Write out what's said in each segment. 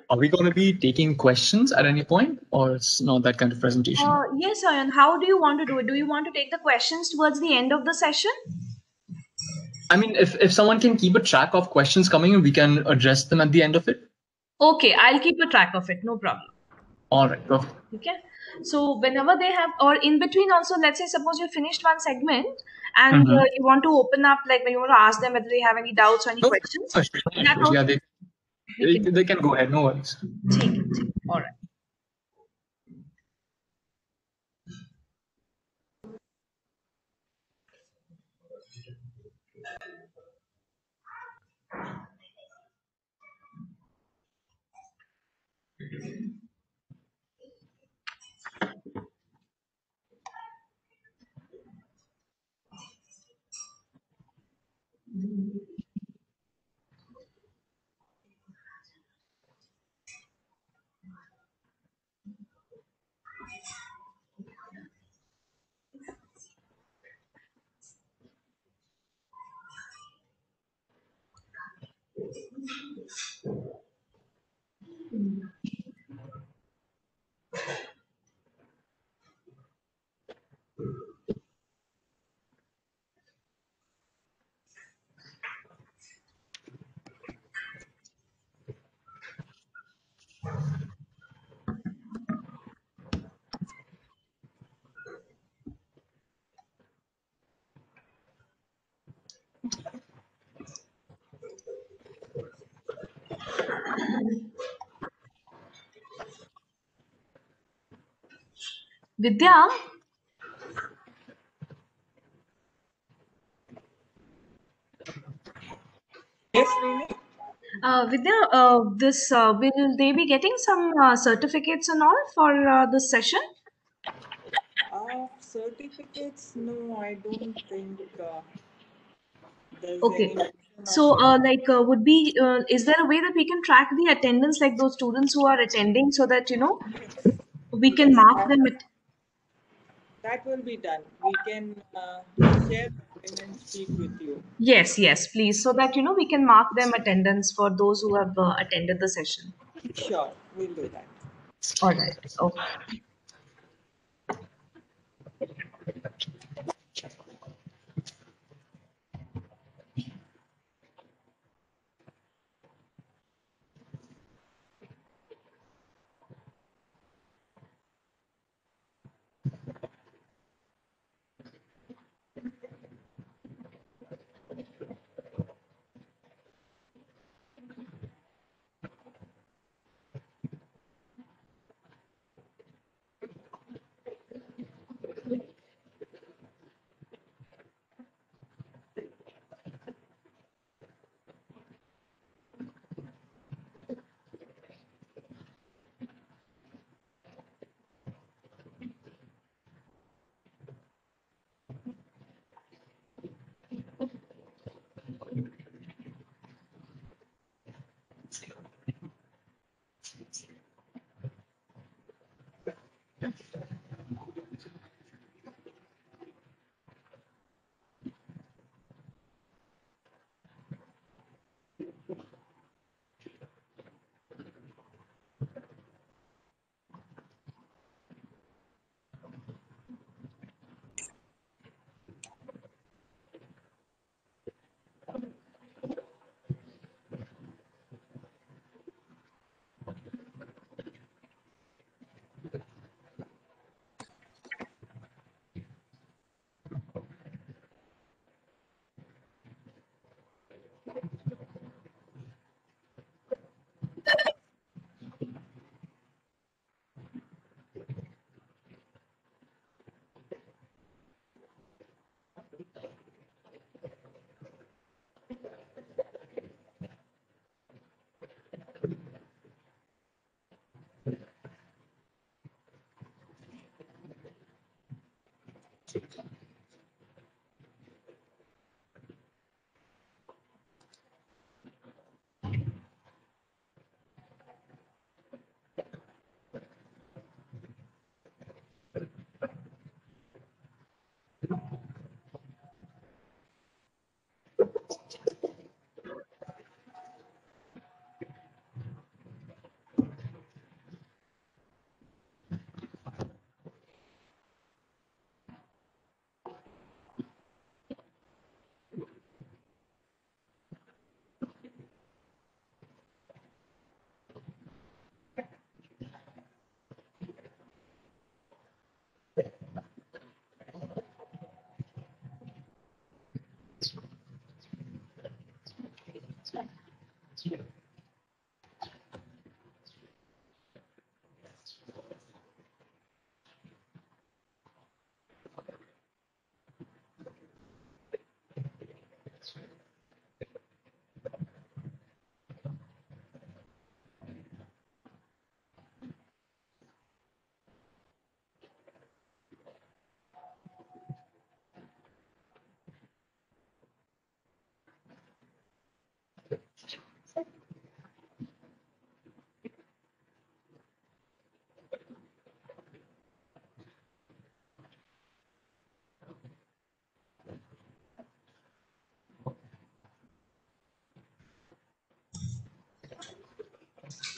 Are we going to be taking questions at any point, or it's not that kind of presentation? Yes, Ayan. How do you want to do it? Do you want to take the questions towards the end of the session? I mean, if someone can keep a track of questions coming in, we can address them at the end of it. Okay, I'll keep a track of it. No problem. All right, perfect. Okay. So whenever they have, or in between also, let's say suppose you finished one segment and you want to open up, like when you want to ask them whether they have any doubts or any questions. Yeah, they can go ahead. No worries. All right. Vidya? Yes, Rini? Vidya, will they be getting some certificates and all for this session? Certificates? No, I don't think there's Okay. any. So, would be is there a way that we can track the attendance, like those students who are attending, so that we can Yes, mark them? that will be done. We can share the attendance sheet with you. Yes, please, so that we can mark them attendance for those who have attended the session. Sure, we'll do that. All right. Okay.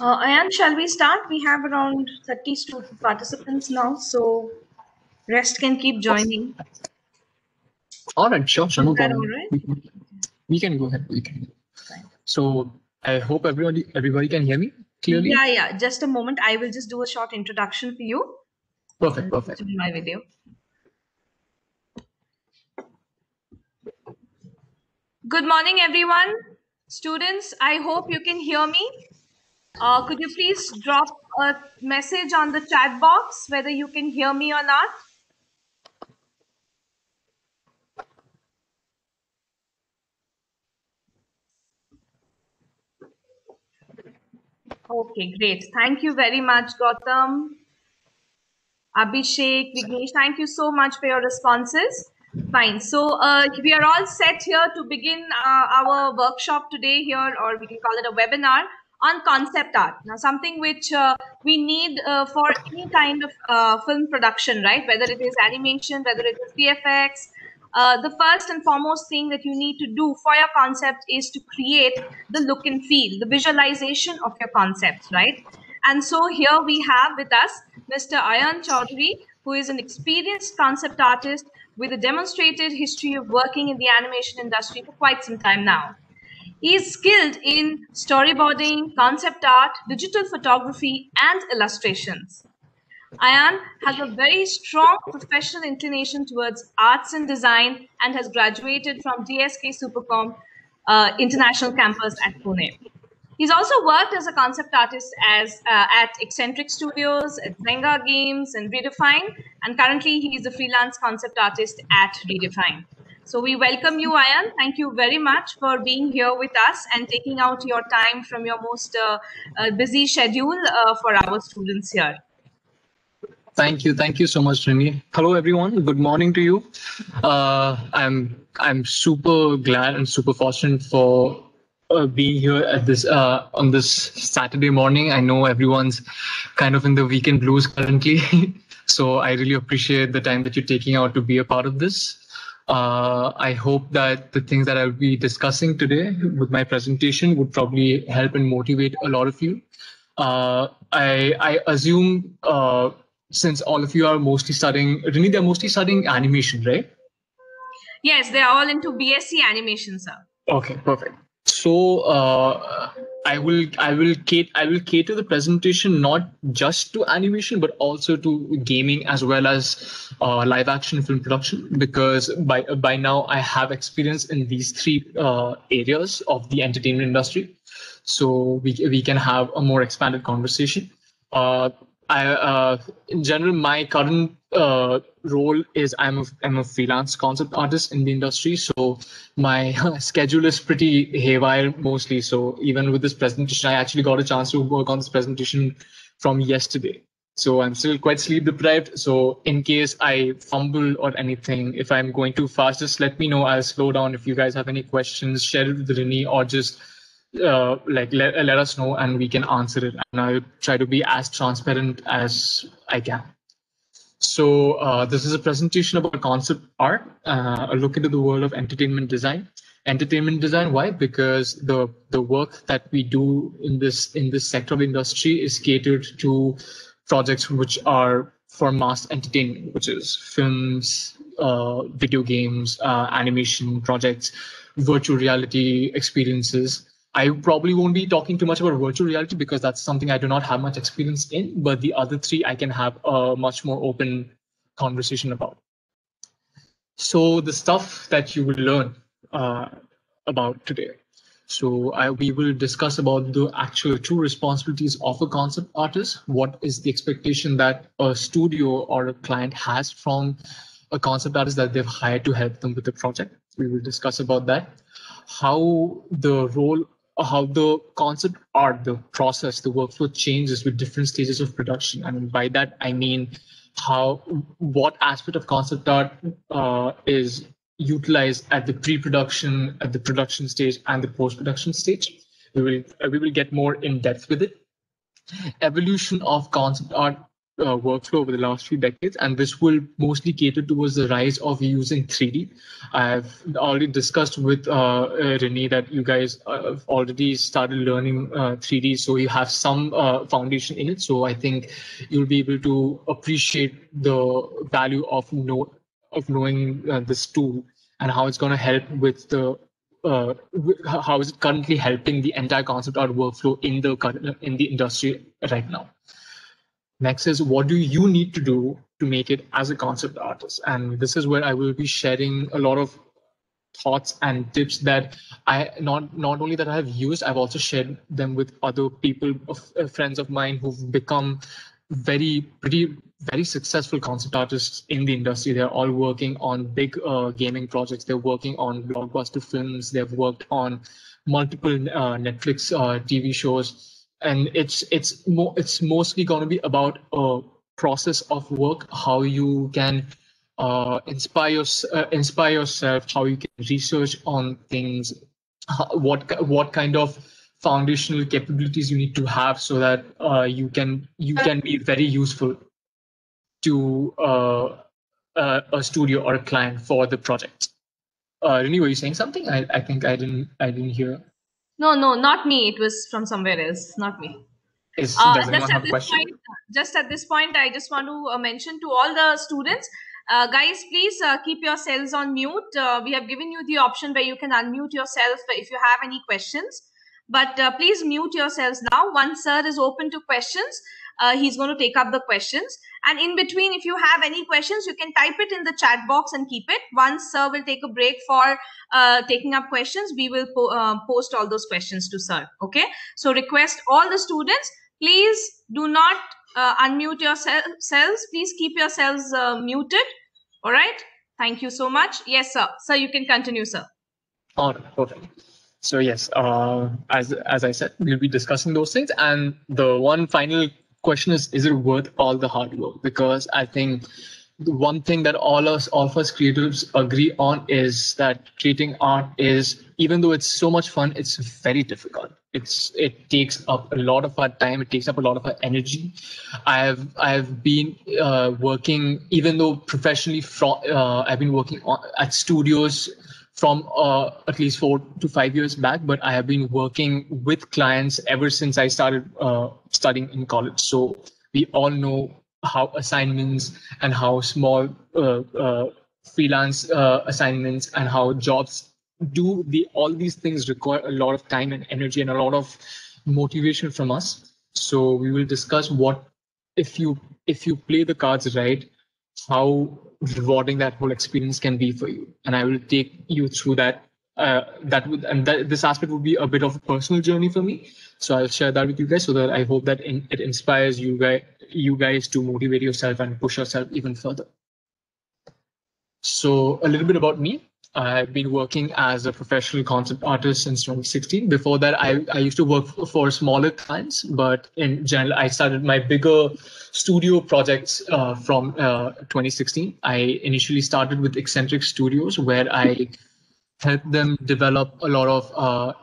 Ayan, shall we start? We have around 30 participants now, so rest can keep joining. All right, sure, no Is that problem. all right? We can go ahead. We can. So I hope everybody can hear me clearly. Yeah. Just a moment. I will just do a short introduction for you. Perfect. To my video. Good morning, everyone. Students, I hope you can hear me. Could you please drop a message on the chat box whether you can hear me or not? Okay, great. Thank you very much, Gautam, Abhishek, Vignesh. Thank you so much for your responses. Fine. So we are all set here to begin our workshop today here, or we can call it a webinar on concept art. Now, something which we need for any kind of film production, right? Whether it is animation, whether it is VFX. The first and foremost thing that you need to do for your concept is to create the look and feel, the visualization of your concepts, right? And so here we have with us Mr. Ayan Chaudhary, who is an experienced concept artist with a demonstrated history of working in the animation industry for quite some time now. He is skilled in storyboarding, concept art, digital photography, and illustrations. Ayan has a very strong professional inclination towards arts and design and has graduated from DSK Supercom International Campus at Pune. He's also worked as a concept artist at Eccentric Studios, at Zenga Games, and Redefine. And currently, he is a freelance concept artist at Redefine. So we welcome you, Ayan. Thank you very much for being here with us and taking out your time from your most busy schedule for our students here. Thank you so much, Remy. Hello, everyone. Good morning to you. I'm super glad and super fortunate for being here at this on this Saturday morning. I know everyone's kind of in the weekend blues currently, so I really appreciate the time that you're taking out to be a part of this. I hope that the things that I'll be discussing today with my presentation would probably help and motivate a lot of you. I assume since all of you are mostly studying, Rini, they're mostly studying animation, right? Yes, they are all into BSc animation, sir. Okay, perfect. So I will cater the presentation not just to animation but also to gaming as well as live action film production, because by now I have experience in these three areas of the entertainment industry, so we can have a more expanded conversation. In general, my current role is I'm a freelance concept artist in the industry, so my schedule is pretty haywire mostly. So even with this presentation, I actually got a chance to work on this presentation from yesterday. So I'm still quite sleep deprived. So in case I fumble or anything, if I'm going too fast, just let me know. I'll slow down. If you guys have any questions, share it with Rini or just let us know and we can answer it, and I'll try to be as transparent as I can. So this is a presentation about concept art, a look into the world of entertainment design. Entertainment design, why? Because the work that we do in this sector of the industry is catered to projects which are for mass entertainment, which is films, video games, animation projects, virtual reality experiences. I probably won't be talking too much about virtual reality because that's something I do not have much experience in, but the other three I can have a much more open conversation about. So the stuff that you will learn about today. So we will discuss about the actual true responsibilities of a concept artist. What is the expectation that a studio or a client has from a concept artist that they've hired to help them with the project? We will discuss about that. How the role, how the concept art, the process, the workflow changes with different stages of production. And by that, I mean what aspect of concept art is utilized at the pre-production, at the production stage, and the post-production stage. We will get more in depth with it. Evolution of concept art workflow over the last few decades, and this will mostly cater towards the rise of using 3D. I've already discussed with Renee that you guys have already started learning 3D, so you have some foundation in it. So I think you'll be able to appreciate the value of knowing this tool and how it's going to help with the how is it currently helping the entire concept art workflow in the industry right now. Next is, what do you need to do to make it as a concept artist? And this is where I will be sharing a lot of thoughts and tips that I not only that I have used, I've also shared them with other people, friends of mine who've become very successful concept artists in the industry. They're all working on big gaming projects. They're working on blockbuster films. They've worked on multiple Netflix TV shows, and it's mostly going to be about a process of work, how you can inspire yourself, how you can research on things, what kind of foundational capabilities you need to have so that you can be very useful to a studio or a client for the project. Rini, were you saying something? I think I didn't hear. No, not me. It was from somewhere else, not me. Does anyone have a question? Just at this point, I just want to mention to all the students, guys, please keep yourselves on mute. We have given you the option where you can unmute yourself if you have any questions. But please mute yourselves now. Once sir is open to questions, he's going to take up the questions. And in between, if you have any questions, you can type it in the chat box and keep it. Once sir will take a break for taking up questions, we will post all those questions to sir. Okay. So request all the students, please do not unmute yourselves. Please keep yourselves muted. All right. Thank you so much. Yes, sir. Sir, you can continue, sir. All right. Perfect. So yes, as I said, we'll be discussing those things. And the one final question is it worth all the hard work? Because I think the one thing that all of us creatives agree on is that creating art is, even though it's so much fun, it's very difficult. It takes up a lot of our time. It takes up a lot of our energy. I've been working, even though professionally, I've been working at studios from at least 4 to 5 years back, but I have been working with clients ever since I started studying in college. So we all know how assignments and how small freelance assignments and how jobs do all these things require a lot of time and energy and a lot of motivation from us. So we will discuss what if you play the cards right, how rewarding that whole experience can be for you. And I will take you through that. This aspect would be a bit of a personal journey for me. So I'll share that with you guys so that I hope that it inspires you guys to motivate yourself and push yourself even further. So a little bit about me. I've been working as a professional concept artist since 2016. Before that, I used to work for smaller clients, but in general, I started my bigger studio projects from 2016. I initially started with Eccentric Studios, where I helped them develop a lot of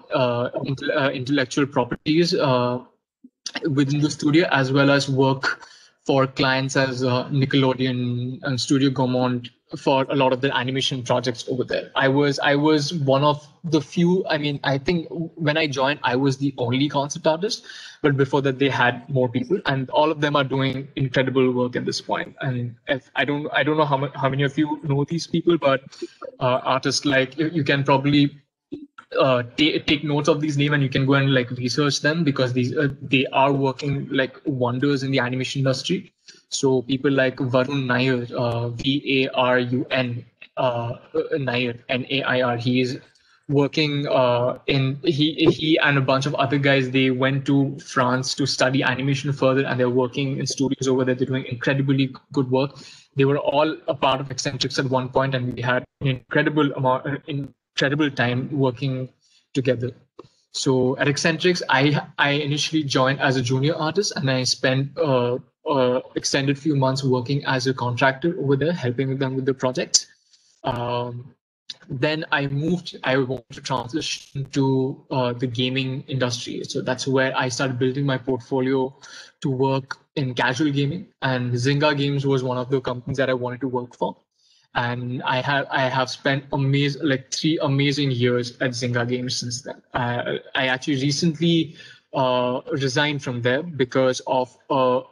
intellectual properties within the studio, as well as work for clients as Nickelodeon and Studio Gaumont for a lot of the animation projects over there. I was one of the few. I mean, I think when I joined, I was the only concept artist, but before that, they had more people, and all of them are doing incredible work at this point. And I don't know how many of you know these people, but artists like you can probably take notes of these names and you can go and like research them, because they are working like wonders in the animation industry. So people like Varun Nair, Varun Nair, Nair. He is working he and a bunch of other guys, they went to France to study animation further, and they're working in studios over there. They're doing incredibly good work. They were all a part of Eccentrics at one point, and we had an incredible time working together. So at Eccentrics, I initially joined as a junior artist, and I spent extended few months working as a contractor over there, helping them with the projects. Then I wanted to transition to the gaming industry. So that's where I started building my portfolio to work in casual gaming. And Zynga Games was one of the companies that I wanted to work for. And I have spent 3 amazing years at Zynga Games since then. I actually recently resigned from there because of a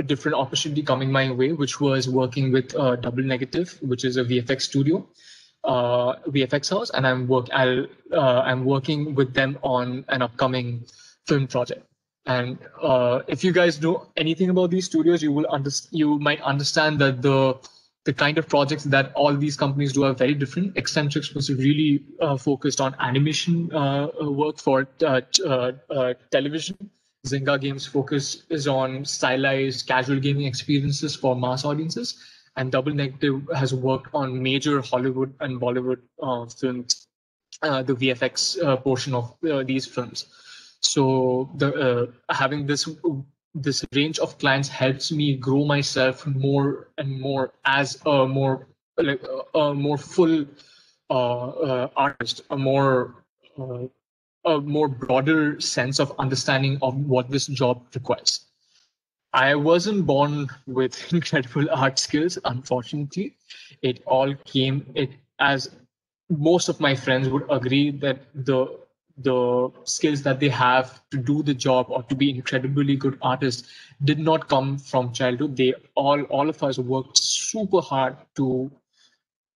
different opportunity coming my way, which was working with Double Negative, which is a VFX studio, VFX house, and I'm working with them on an upcoming film project. And if you guys know anything about these studios, you might understand that the kind of projects that all these companies do are very different. Eccentrics was really focused on animation work for television. Zynga Games' focus is on stylized casual gaming experiences for mass audiences. And Double Negative has worked on major Hollywood and Bollywood films, the VFX portion of these films. So having this range of clients helps me grow myself more and more as a more full artist, a more broader sense of understanding of what this job requires. I wasn't born with incredible art skills, unfortunately. It all came as most of my friends would agree that the skills that they have to do the job or to be incredibly good artists did not come from childhood. They all of us worked super hard to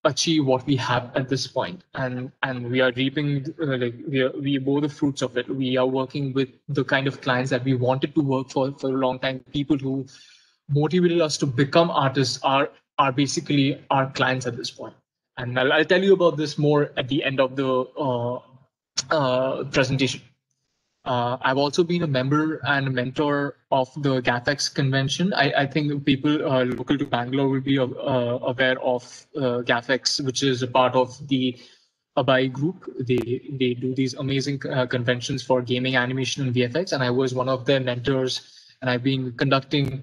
achieve what we have at this point, and we are reaping we bore the fruits of it. We are working with the kind of clients that we wanted to work for a long time. People who motivated us to become artists are basically our clients at this point. And I'll tell you about this more at the end of the presentation. I've also been a member and a mentor of the GAFX convention. I think people local to Bangalore will be aware of GAFX, which is a part of the Abai group. They do these amazing conventions for gaming, animation, and VFX, and I was one of their mentors. And I've been conducting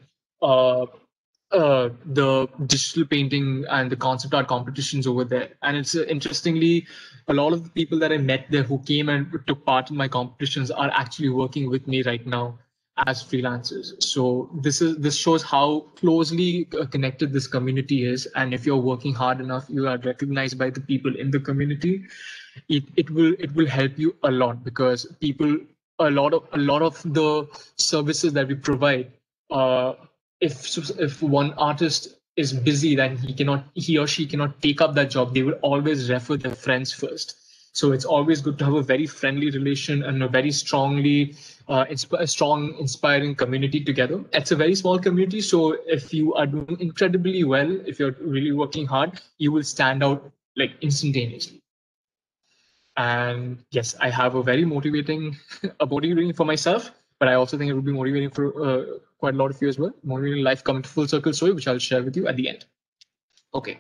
the digital painting and the concept art competitions over there. And it's interestingly, a lot of the people that I met there who came and took part in my competitions are actually working with me right now as freelancers. So this shows how closely connected this community is. And if you're working hard enough, you are recognized by the people in the community. It will help you a lot, because a lot of the services that we provide, if one artist is busy, then he or she cannot take up that job, they will always refer their friends first. So it's always good to have a very friendly relation and a very strongly strong, inspiring community together. It's a very small community, so if you are doing incredibly well, if you're really working hard, you will stand out like instantaneously. And yes, I have a very motivating for myself, but I also think it will be motivating for quite a lot of you as well. Motivating life coming to full circle story, which I'll share with you at the end. Okay.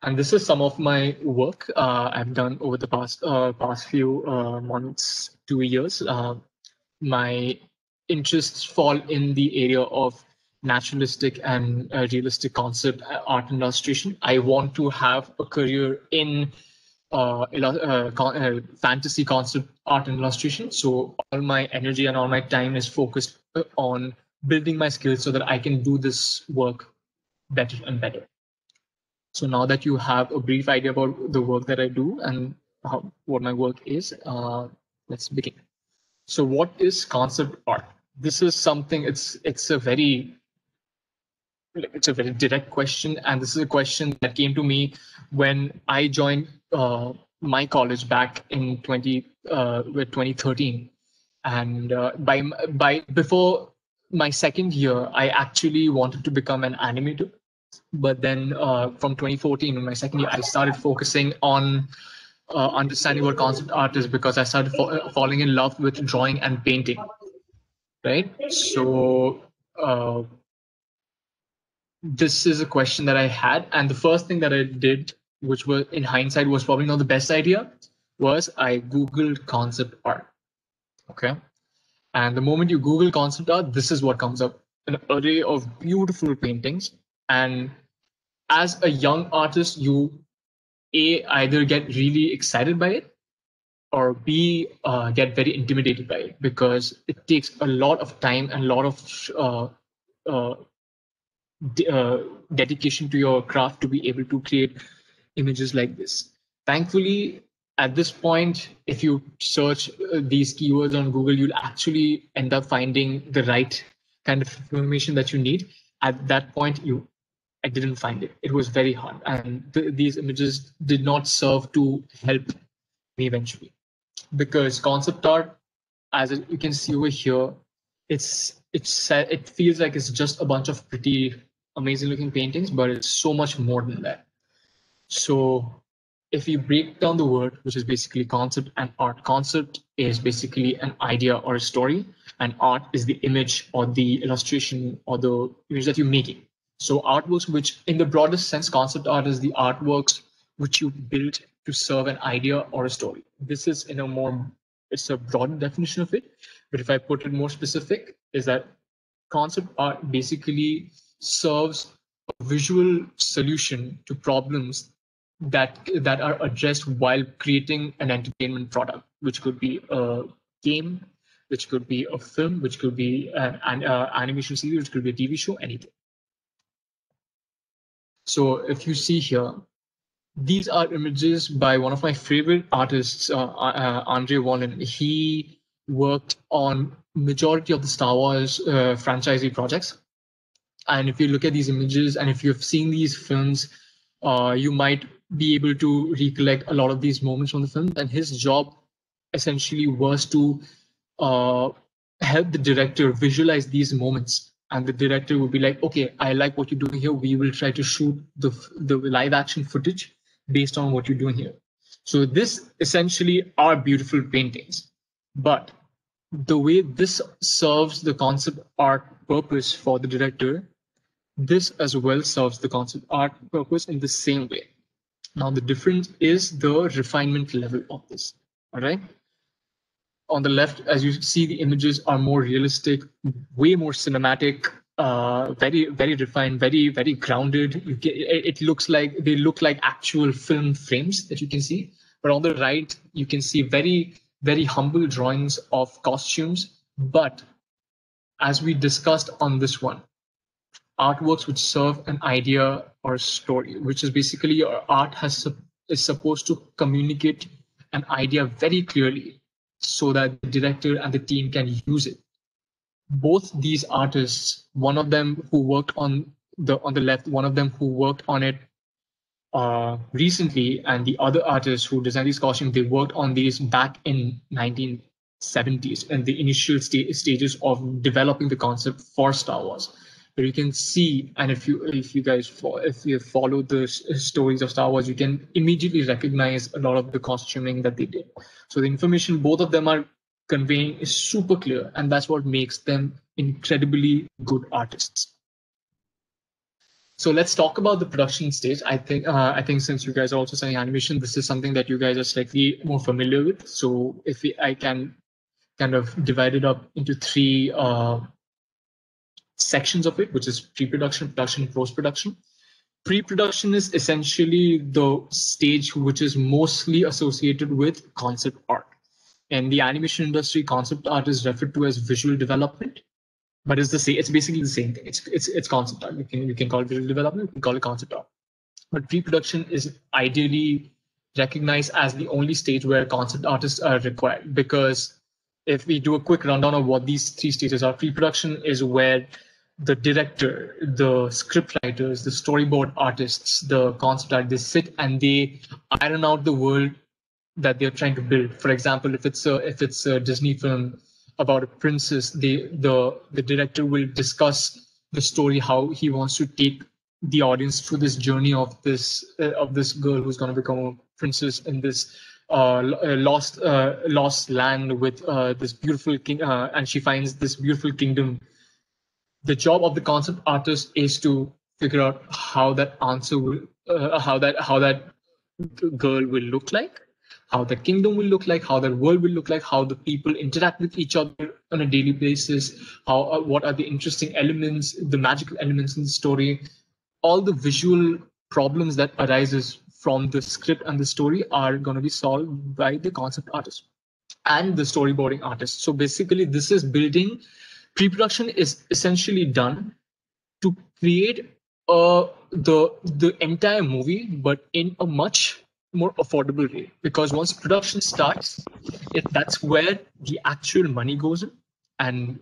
And this is some of my work I've done over the past few months to years. My interests fall in the area of naturalistic and realistic concept art and illustration. I want to have a career in fantasy concept art and illustration. So all my energy and all my time is focused on building my skills so that I can do this work better and better. So now that you have a brief idea about the work that I do and what my work is, let's begin. So what is concept art? This is something, it's a very direct question, and this is a question that came to me when I joined my college back in 2013, and before my second year, I actually wanted to become an animator. But then from 2014, in my second year, I started focusing on understanding what concept art is because I started falling in love with drawing and painting, right? So this is a question that I had, and the first thing that I did, which was in hindsight was probably not the best idea, was I Googled concept art. Okay. And the moment you Google concept art, this is what comes up: an array of beautiful paintings. And as a young artist, you either get really excited by it, or B, get very intimidated by it, because it takes a lot of time and a lot of uh, dedication to your craft to be able to create images like this. Thankfully, at this point, if you search these keywords on Google, you'll actually end up finding the right kind of information that you need. At that point, I didn't find it. It was very hard, and these images did not serve to help me eventually, because concept art, as you can see over here, it feels like it's just a bunch of pretty amazing looking paintings, but it's so much more than that. So if you break down the word, which is basically concept and art, concept is basically an idea or a story, and art is the image or the illustration or the image that you're making. So artworks, which in the broadest sense, concept art is the artworks which you build to serve an idea or a story. This is it's a broad definition of it. But if I put it more specific, is that concept art basically serves a visual solution to problems that are addressed while creating an entertainment product, which could be a game, which could be a film, which could be an animation series, which could be a TV show, anything. So if you see here, these are images by one of my favorite artists, Andre Wallen. He worked on majority of the Star Wars franchisee projects. And if you look at these images, and if you've seen these films, you might be able to recollect a lot of these moments from the film. And his job essentially was to help the director visualize these moments. And the director would be like, okay, I like what you're doing here. We will try to shoot the live action footage based on what you're doing here. So this essentially are beautiful paintings. But the way this serves the concept art purpose for the director, this as well serves the concept art purpose in the same way. Now, the difference is the refinement level of this, all right? On the left, as you see, the images are more realistic, way more cinematic, very, very refined, very, very grounded. It looks like they look like actual film frames that you can see. But on the right, you can see very, very humble drawings of costumes. But as we discussed on this one, artworks which serve an idea or a story, which is basically your art is supposed to communicate an idea very clearly so that the director and the team can use it. Both these artists, one of them who worked on the left, one of them who worked on it recently, and the other artist who designed these costumes, they worked on these back in 1970s and the initial stages of developing the concept for Star Wars. But you can see, and if you follow the stories of Star Wars, you can immediately recognize a lot of the costuming that they did. So the information both of them are conveying is super clear, and that's what makes them incredibly good artists. So let's talk about the production stage. I think since you guys are also studying animation, this is something that you guys are slightly more familiar with. So I can kind of divide it up into three sections of it, which is pre-production, production, and post-production. Pre-production is essentially the stage which is mostly associated with concept art. In the animation industry, concept art is referred to as visual development, but it's basically the same thing. It's concept art. You can call it visual development, you can call it concept art. But pre-production is ideally recognized as the only stage where concept artists are required, because if we do a quick rundown of what these three stages are, pre-production is where the director, the script writers, the storyboard artists, the concept art, they sit and they iron out the world that they're trying to build. For example, if it's a Disney film about a princess, the director will discuss the story, how he wants to take the audience through this journey of this girl who's going to become a princess in this lost land with this beautiful king, and she finds this beautiful kingdom. The job of the concept artist is to figure out how that answer will, how that girl will look like, how the kingdom will look like, how the world will look like, how the people interact with each other on a daily basis, how what are the interesting elements, the magical elements in the story. All the visual problems that arises from the script and the story are going to be solved by the concept artist and the storyboarding artist. So basically, this is building. Pre-production is essentially done to create the entire movie, but in a much more affordable way. Because once production starts, that's where the actual money goes in, and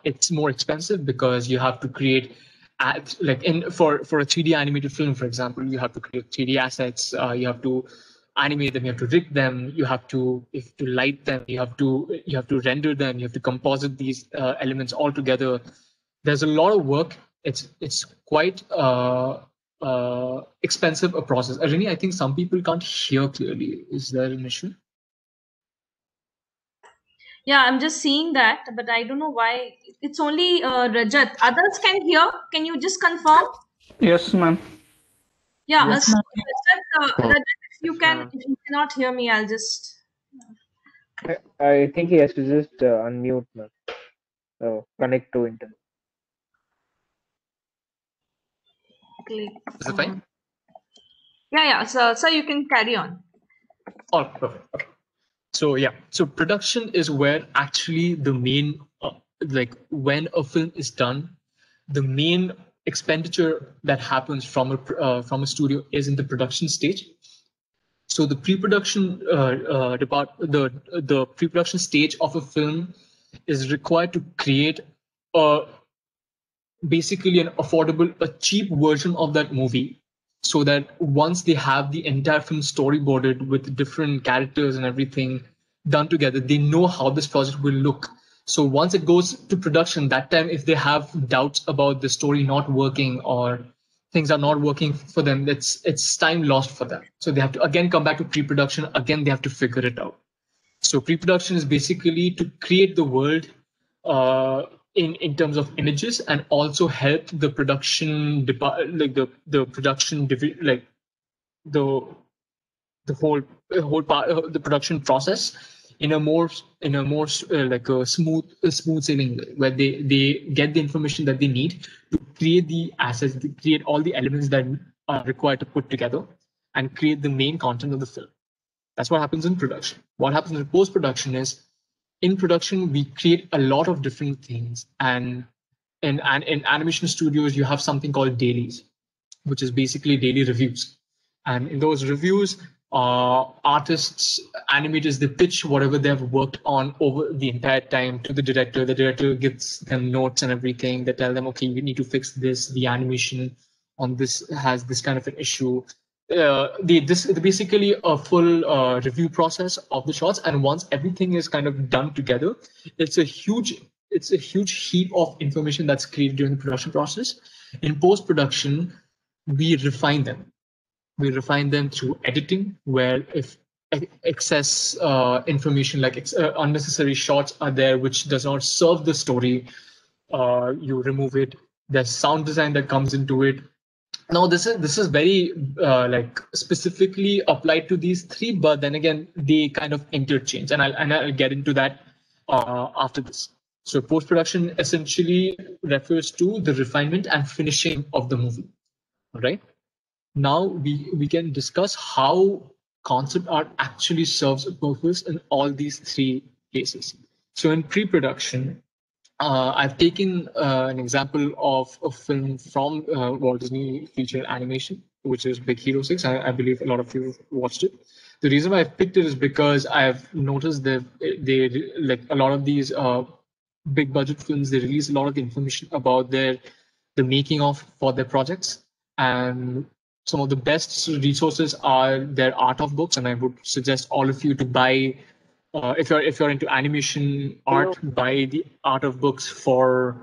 it's more expensive because you have to create for a 3D animated film, for example, you have to create 3D assets. You have to animate them, you have to rig them, you have to light them, you have to render them, you have to composite these elements all together. There's a lot of work. It's quite expensive a process. Really, I think some people can't hear clearly. Is there an issue? Yeah, I'm just seeing that, but I don't know why. It's only Rajat. Others can hear. Can you just confirm? Yes, ma'am. Yeah, Yes, so ma'am. Rajat, if you cannot hear me, I'll just. I think he has to just unmute, man. So connect to internet. Click. Is it fine? Yeah. So you can carry on. Oh, perfect. Okay. So yeah, so production is where actually the main, when a film is done, the main expenditure that happens from a studio is in the production stage. So the pre-production the pre-production stage of a film is required to create basically an affordable, a cheap version of that movie, so that once they have the entire film storyboarded with different characters and everything done together, they know how this project will look. So once it goes to production, that time if they have doubts about the story not working or things are not working for them, it's time lost for them. So they have to again come back to pre-production. Again, they have to figure it out. So pre-production is basically to create the world in terms of images, and also help the production the production like the whole part the production process in a more like a smooth sailing way, where they get the information that they need to create the assets, to create all the elements that are required to put together and create the main content of the film. That's what happens in production. What happens in post-production is, in production, we create a lot of different things. And in animation studios, you have something called dailies, which is basically daily reviews. And in those reviews, artists, animators, they pitch whatever they've worked on over the entire time to the director. The director gives them notes and everything. They tell them, okay, you need to fix this. The animation on this has this kind of an issue. This is basically a full review process of the shots, and once everything is kind of done together, it's a huge heap of information that's created during the production process. In post production, we refine them. We refine them through editing, where if excess information like unnecessary shots are there which does not serve the story, you remove it. There's sound design that comes into it. Now this is very like specifically applied to these three, but then again they kind of interchange, and I'll get into that after this. So post production essentially refers to the refinement and finishing of the movie. All right. Now we can discuss how concept art actually serves a purpose in all these three cases. So in pre-production, I've taken an example of a film from Walt Disney feature animation, which is Big Hero 6. I believe a lot of you have watched it. The reason why I've picked it is because I've noticed that they like a lot of these big budget films, they release a lot of information about the making of for their projects. And some of the best resources are their art of books. And I would suggest all of you to buy, if you're into animation art, buy the art of books for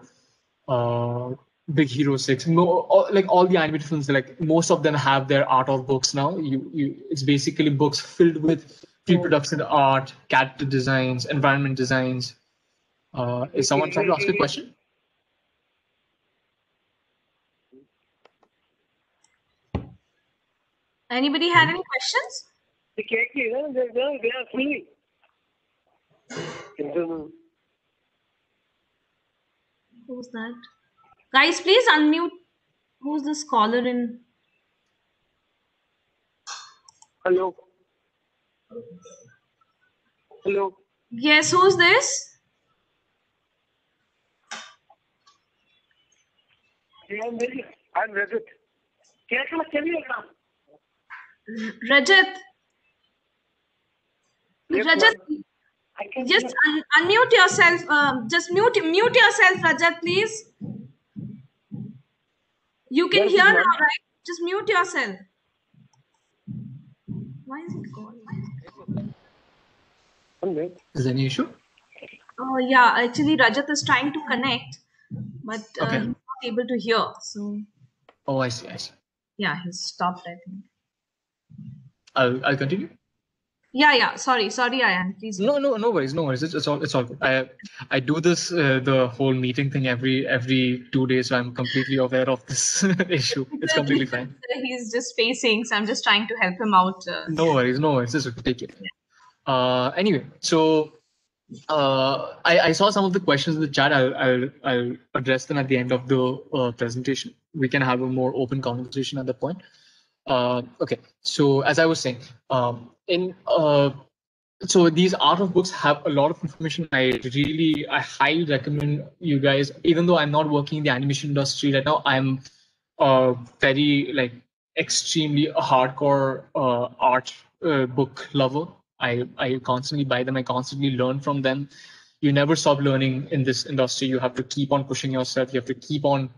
Big Hero 6. Like all the animated films, like most of them have their art of books now. It's basically books filled with pre-production art, character designs, environment designs. Is someone trying to ask a question? Anybody had any questions? Who's that? Guys, please unmute. Who's this caller in? Hello. Hello. Yes, who's this? I'm Rajat. Rajat. Yes, Rajat, just unmute yourself. Just mute yourself, Rajat, please. You can Yes, hear now, ma'am. right? Just mute yourself. Why is it gone? Is there any issue? Oh yeah, actually Rajat is trying to connect, but Okay. he's not able to hear. So Oh, I see. yeah, he's stopped, I think. I'll continue. Yeah. Sorry, Ayan. Please. No worries. It's all good. I do this the whole meeting thing every 2 days, so I'm completely aware of this issue. It's completely fine. He's just facing, so I'm just trying to help him out. No worries. Just take it. Anyway, so I saw some of the questions in the chat. I'll address them at the end of the presentation. We can have a more open conversation at that point. Okay. So as I was saying, so these art of books have a lot of information. I highly recommend you guys, even though I'm not working in the animation industry right now, I'm very extremely hardcore art book lover. I constantly buy them. I constantly learn from them. You never stop learning in this industry. You have to keep on pushing yourself. You have to keep on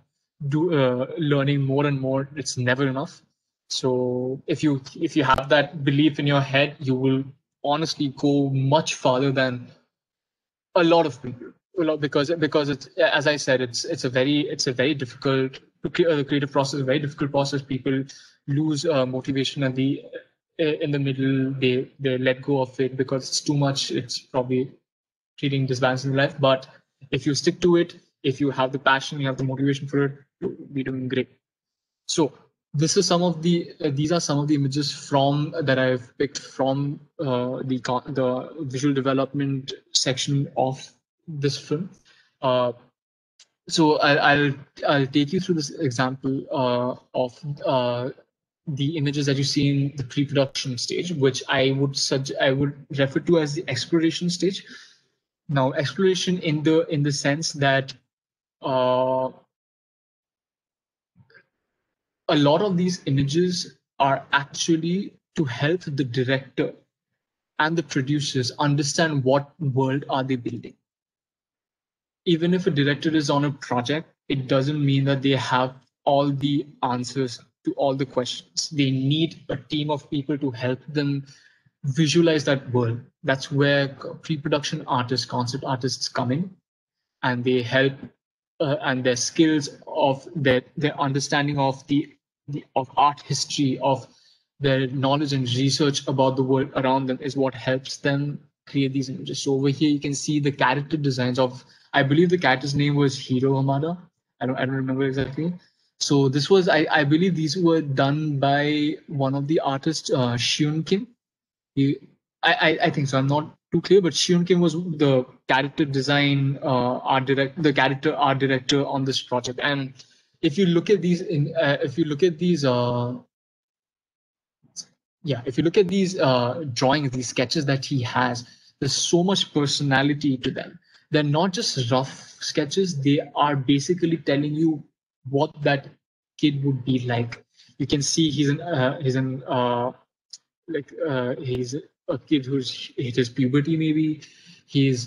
learning more and more. It's never enough. So if you have that belief in your head, you will honestly go much farther than a lot of people. Because it's, as I said, it's a very difficult the creative process, a very difficult process. People lose motivation in the middle. They let go of it because it's too much. It's probably creating disbalance in life. But if you stick to it, if you have the passion, you have the motivation for it, you'll be doing great. So these are some of the images from that I've picked from the visual development section of this film. So I'll take you through this example of the images that you see in the pre-production stage, which I would refer to as the exploration stage. Now, exploration in the sense that a lot of these images are actually to help the director and the producers understand what world are they building. Even if a director is on a project, it doesn't mean that they have all the answers to all the questions. They need a team of people to help them visualize that world. That's where pre-production artists, concept artists come in, and they help and their skills of their understanding of of art history, of their knowledge and research about the world around them is what helps them create these images. So over here you can see the character designs of, I believe the character's name was Hiro Hamada. I don't remember exactly. So this was, I believe these were done by one of the artists, Shion Kim. I think so. I'm not too clear, but Shion Kim was the character design character art director on this project. And if you look at these drawings, these sketches that he has, there's so much personality to them. They're not just rough sketches. They are basically telling you what that kid would be like. You can see he's a kid who's hit his puberty. Maybe he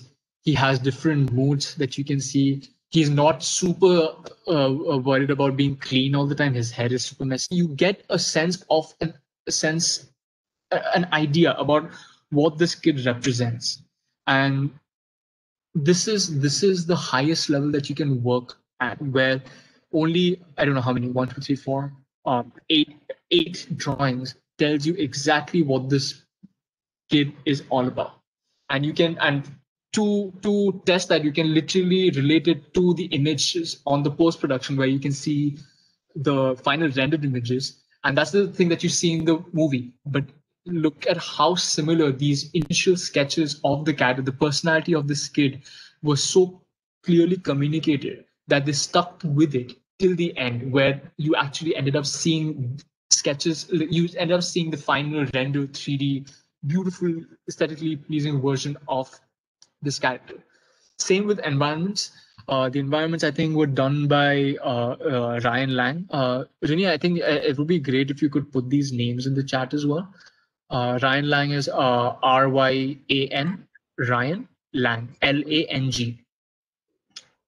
has different moods that you can see. He's not super worried about being clean all the time. His hair is super messy. You get a sense of an idea about what this kid represents, and this is the highest level that you can work at, where only, I don't know how many, 1 2 3 4 8 drawings tells you exactly what this kid is all about. And you can, and to test that, you can literally relate it to the images on the post-production where you can see the final rendered images. And that's the thing that you see in the movie. But look at how similar these initial sketches of the character, the personality of this kid, was so clearly communicated that they stuck with it till the end, where you actually ended up seeing sketches, you ended up seeing the final rendered 3D, beautiful, aesthetically pleasing version of this character. Same with environments. The environments, I think, were done by Ryan Lang. Rini, I think it would be great if you could put these names in the chat as well. Ryan Lang is Ryan, Ryan Lang, Lang.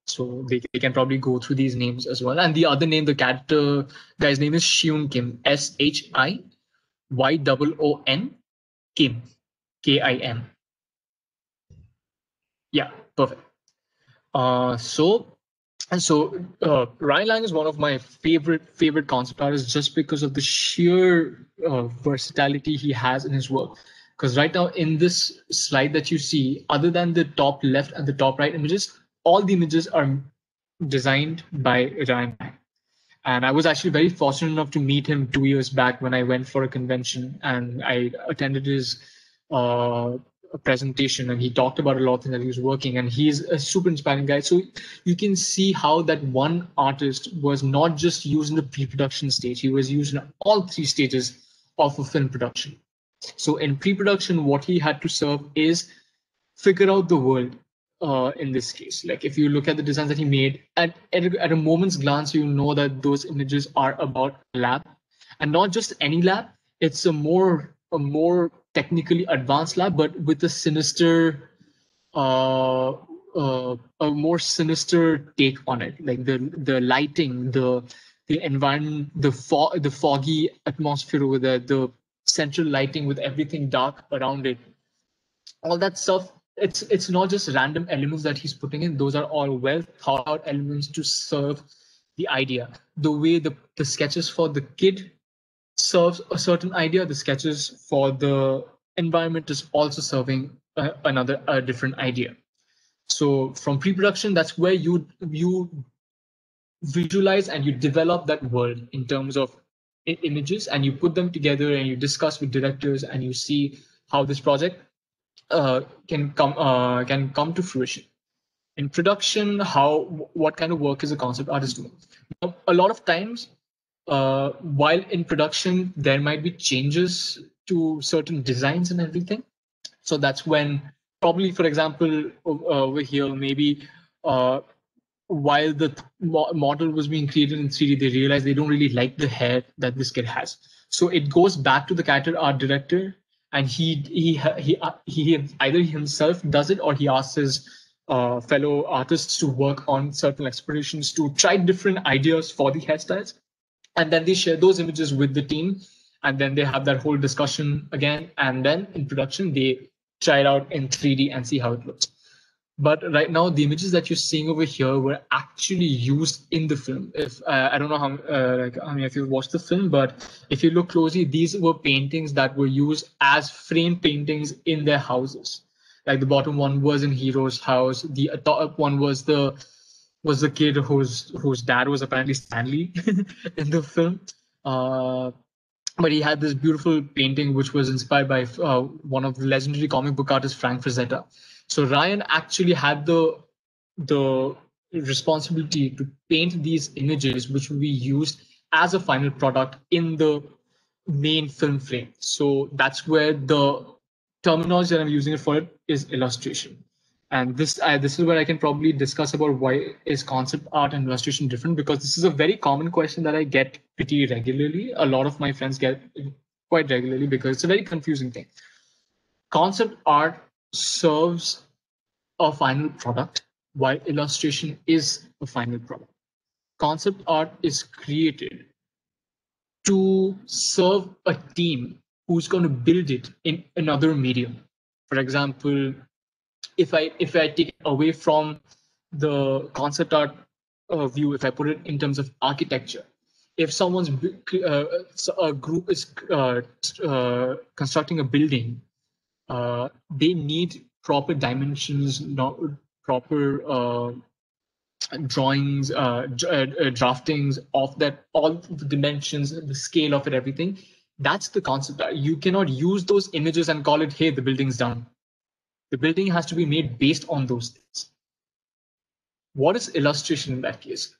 So they can probably go through these names as well. And the other name, the character guy's name is Shyun Kim, SHIYOON Kim, KIM. Yeah, perfect. Ryan Lang is one of my favorite concept artists just because of the sheer versatility he has in his work. Because right now in this slide that you see, other than the top left and the top right images, all the images are designed by Ryan Lang. And I was actually very fortunate enough to meet him 2 years back when I went for a convention and I attended his presentation, and he talked about a lot of things that he was working, and he's a super inspiring guy. So you can see how that one artist was not just used in the pre-production stage, he was used in all three stages of a film production. So in pre-production, what he had to serve is figure out the world. In this case, like if you look at the designs that he made, at a moment's glance, you know that those images are about a lab, and not just any lab. It's a more technically advanced lab, but with a sinister, a more sinister take on it. Like the lighting, the environment, the foggy atmosphere with the central lighting with everything dark around it. All that stuff. It's not just random elements that he's putting in. Those are all well thought out elements to serve the idea. The way the sketches for the kid serves a certain idea, the sketches for the environment is also serving a different idea. So from pre-production, that's where you visualize and you develop that world in terms of images, and you put them together and you discuss with directors and you see how this project can come to fruition. In production, what kind of work is a concept artist doing? Now, a lot of times, while in production, there might be changes to certain designs and everything. So that's when probably, for example, over here, maybe while the model was being created in 3D, they realized they don't really like the hair that this kid has. So it goes back to the character art director, and he either himself does it or he asks his fellow artists to work on certain explorations to try different ideas for the hairstyles, and then they share those images with the team, and then they have that whole discussion again, and then in production they try it out in 3D and see how it looks. But right now, the images that you're seeing over here were actually used in the film. If I don't know if you watched the film, but if you look closely, these were paintings that were used as frame paintings in their houses. Like the bottom one was in Hero's house. The top one was the kid whose dad was apparently Stanley in the film. But he had this beautiful painting which was inspired by one of the legendary comic book artists, Frank Frazetta. So Ryan actually had the responsibility to paint these images, which will be used as a final product in the main film frame. So that's where the terminology that I'm using it for is illustration. And this is where I can probably discuss about why is concept art and illustration different, because this is a very common question that I get pretty regularly. A lot of my friends get it quite regularly because it's a very confusing thing. Concept art serves a final product, while illustration is a final product. Concept art is created to serve a team who's going to build it in another medium. For example, if I take it away from the concept art view, if I put it in terms of architecture, if a group is constructing a building, they need proper dimensions, not proper drawings, draftings of that, all the dimensions, the scale of it, everything. That's the concept. You cannot use those images and call it, hey, the building's done. The building has to be made based on those things. What is illustration in that case?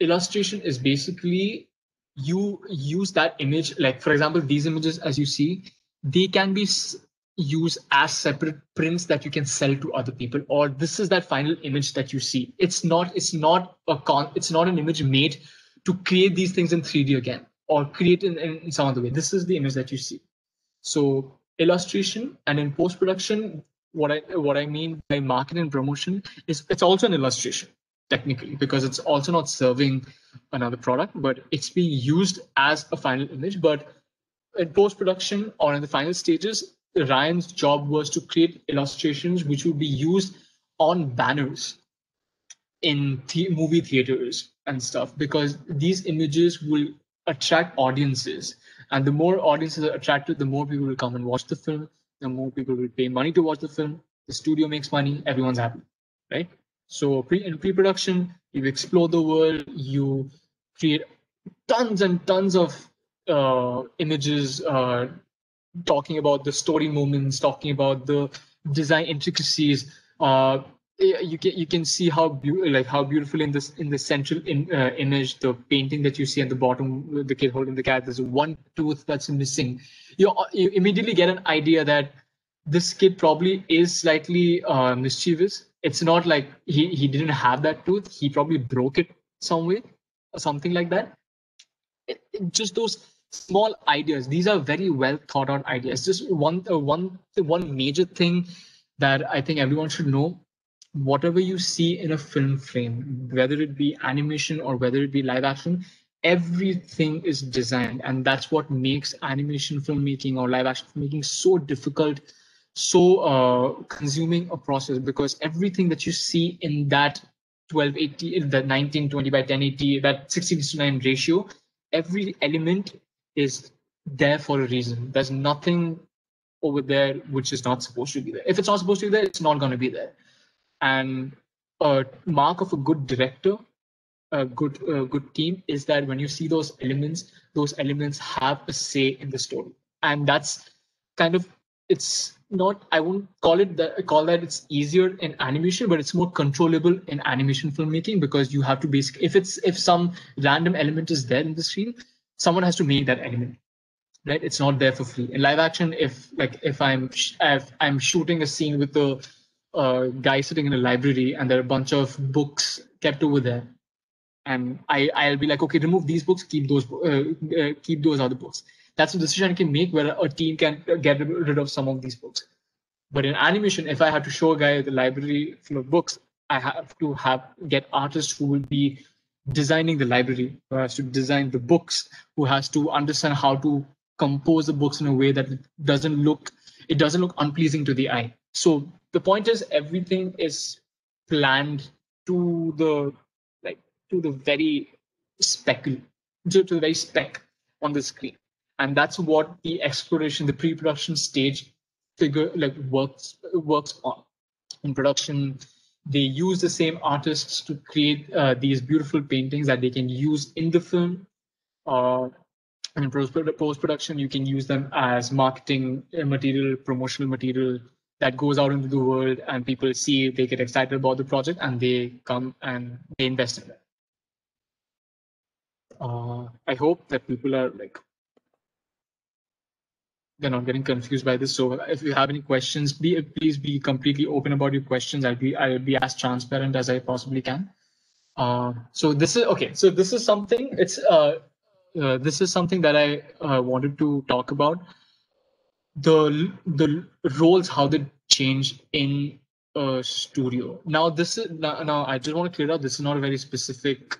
Illustration is basically you use that image, like for example, these images, as you see, they can be used as separate prints that you can sell to other people, or this is that final image that you see. It's not an image made to create these things in 3D again, or create in some other way. This is the image that you see. So illustration, and in post-production, what I mean by market and promotion is it's also an illustration technically, because it's also not serving another product, but it's being used as a final image. But in post-production or in the final stages, Ryan's job was to create illustrations which would be used on banners in movie theaters and stuff, because these images will attract audiences, and the more audiences are attracted, the more people will come and watch the film, the more people will pay money to watch the film, the studio makes money, everyone's happy, right? So in pre-production, you explore the world, you create tons and tons of images talking about the story moments, talking about the design intricacies. You can see how beautiful in the central image, the painting that you see at the bottom, the kid holding the cat, there's one tooth that's missing. You immediately get an idea that this kid probably is slightly mischievous. It's not like he didn't have that tooth. He probably broke it some way or something like that. Just those small ideas. These are very well thought out ideas. Just one major thing that I think everyone should know: whatever you see in a film frame, whether it be animation or whether it be live action, everything is designed, and that's what makes animation filmmaking or live action filmmaking so difficult, so consuming a process, because everything that you see in that 1280, in that 1920 by 1080, that 16:9 ratio, every element is there for a reason. There's nothing over there which is not supposed to be there. If it's not supposed to be there, it's not going to be there. And a mark of a good director, a good team, is that when you see those elements have a say in the story. And that's kind of, it's not, I won't call that it's easier in animation, but it's more controllable in animation filmmaking, because you have to basically, if some random element is there in the scene, someone has to make that element, right? It's not there for free. In live action, if I'm shooting a scene with a guy sitting in a library and there are a bunch of books kept over there, and I'll be like, okay, remove these books, keep those other books. That's a decision I can make, where a team can get rid of some of these books. But in animation, if I had to show a guy the library full of books, I have to get artists who will be designing the library, who has to design the books, who has to understand how to compose the books in a way that it doesn't look unpleasing to the eye. So the point is, everything is planned to the very spec on the screen, and that's what the exploration, the pre-production stage figure works on. In production, they use the same artists to create these beautiful paintings that they can use in the film. In post-production, you can use them as marketing material, promotional material that goes out into the world, and people see, they get excited about the project, and they come and they invest in it. I hope that people are they're not getting confused by this. So if you have any questions, please be completely open about your questions. I'll be as transparent as I possibly can. So this is okay. So this is something. This is something that I wanted to talk about. The roles, how they change in a studio. Now now I just want to clear out, this is not a very specific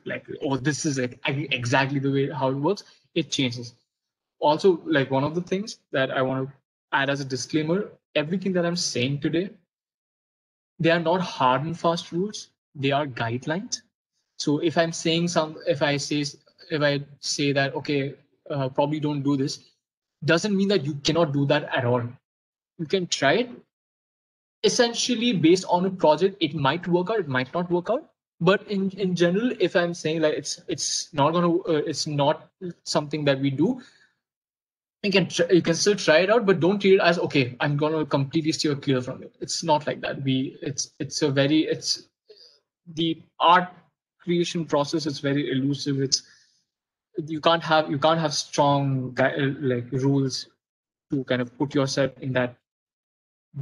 this is exactly the way how it works. It changes. Also, one of the things that I want to add as a disclaimer, everything that I'm saying today, they are not hard and fast rules. They are guidelines. So if I'm saying if I say that, okay, probably don't do this, doesn't mean that you cannot do that at all. You can try it. Essentially, based on a project, it might work out, it might not work out. But in general, if I'm saying like it's not gonna it's not something that we do, you can still try it out, but don't treat it as okay, I'm gonna completely steer clear from it. It's not like that. It's the art creation process is very elusive. It's you can't have strong like rules to kind of put yourself in that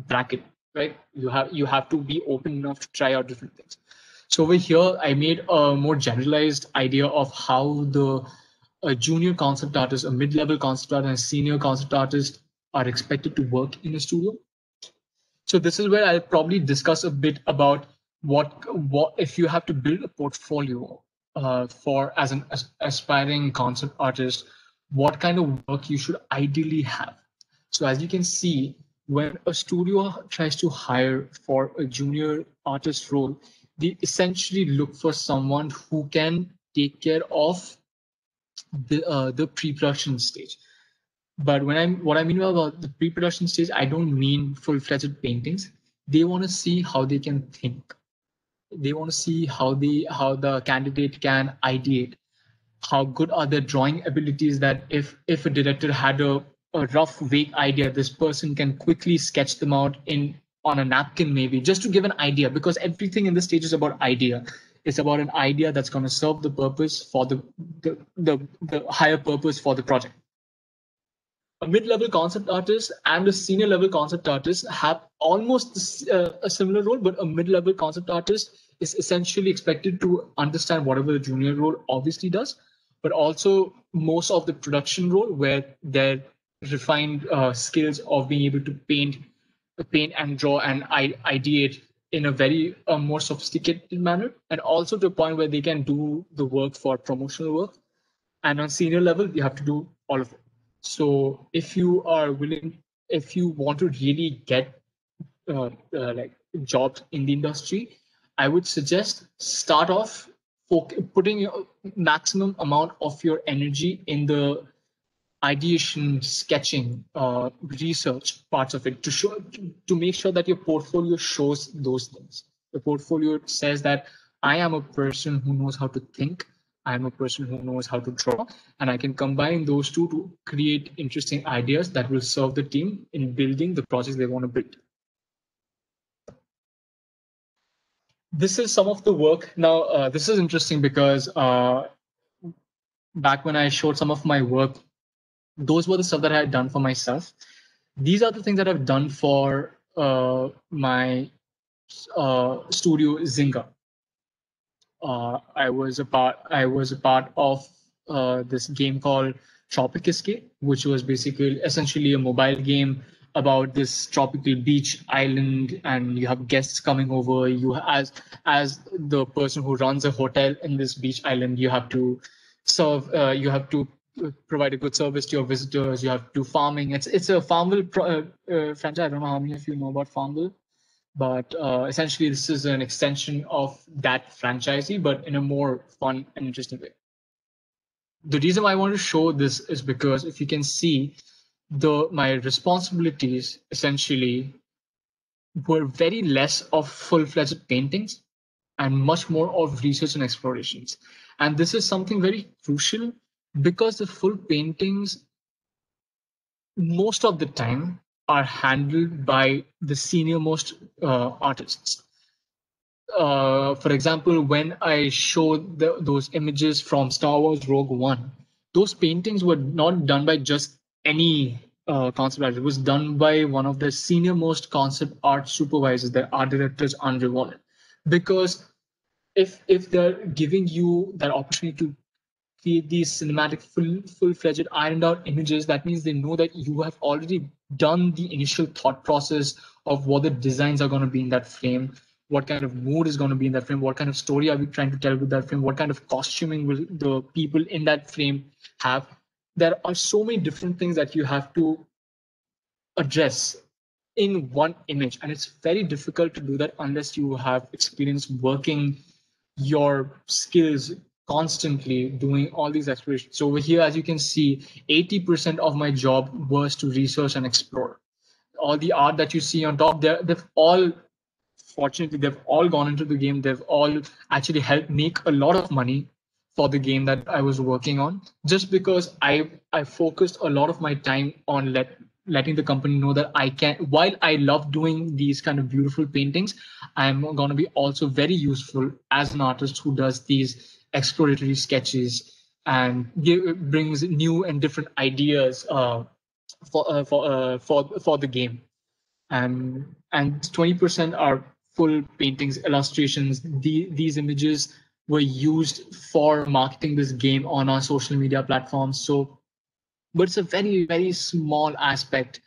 bracket, right? You have to be open enough to try out different things. So over here, I made a more generalized idea of how a junior concept artist, a mid-level concept artist, and a senior concept artist are expected to work in a studio. So this is where I'll probably discuss a bit about what if you have to build a portfolio for as an aspiring concept artist, what kind of work you should ideally have. So as you can see, when a studio tries to hire for a junior artist role, they essentially look for someone who can take care of the pre-production stage. But what I mean about the pre-production stage, I don't mean full-fledged paintings. They want to see how they can think. They want to see how the candidate can ideate. How good are their drawing abilities, that if a director had a rough, vague idea, this person can quickly sketch them out on a napkin, maybe, just to give an idea, because everything in this stage is about idea. It's about an idea that's going to serve the purpose for the higher purpose for the project. A mid-level concept artist and a senior level concept artist have almost a similar role, but a mid-level concept artist is essentially expected to understand whatever the junior role obviously does, but also most of the production role, where their refined skills of being able to paint and draw and ideate in a very more sophisticated manner, and also to a point where they can do the work for promotional work. And on senior level, you have to do all of it. So if you are willing, if you want to really get like jobs in the industry, I would suggest start off putting your maximum amount of your energy in the ideation, sketching, research parts of it to make sure that your portfolio shows those things. The portfolio says that I am a person who knows how to think. I'm a person who knows how to draw, and I can combine those two to create interesting ideas that will serve the team in building the projects they want to build. This is some of the work. Now, this is interesting because back when I showed some of my work, those were the stuff that I had done for myself. These are the things that I've done for my studio Zynga. I was a part of this game called Tropic Escape, which was essentially a mobile game about this tropical beach island, and you have guests coming over. You as the person who runs a hotel in this beach island, you have to serve. You have to provide a good service to your visitors. You have to do farming. It's a Farmville franchise. I don't know how many of you know about Farmville. But essentially, this is an extension of that franchisee, but in a more fun and interesting way. The reason why I want to show this is because if you can see, my responsibilities essentially were very less of full-fledged paintings and much more of research and explorations. And this is something very crucial because the full paintings, most of the time, are handled by the senior most artists. For example, when I showed those images from Star Wars Rogue One, those paintings were not done by just any concept artist. It was done by one of the senior most concept art supervisors, the art directors, Andre Wallen. Because if they're giving you that opportunity to create these cinematic, full-fledged, ironed-out images, that means they know that you have already done the initial thought process of what the designs are going to be in that frame, what kind of mood is going to be in that frame, what kind of story are we trying to tell with that frame, what kind of costuming will the people in that frame have. There are so many different things that you have to address in one image, and it's very difficult to do that unless you have experience working your skills constantly doing all these explorations. So over here, as you can see, 80% of my job was to research and explore. all the art that you see on top, they've all, fortunately, they've all gone into the game. They've all actually helped make a lot of money for the game that I was working on, just because I focused a lot of my time on letting the company know that I can, while I love doing these kind of beautiful paintings, I'm going to be also very useful as an artist who does these exploratory sketches and brings new and different ideas for the game. And 20% are full paintings, illustrations. These images were used for marketing this game on our social media platforms. So, but it's a very, very small aspect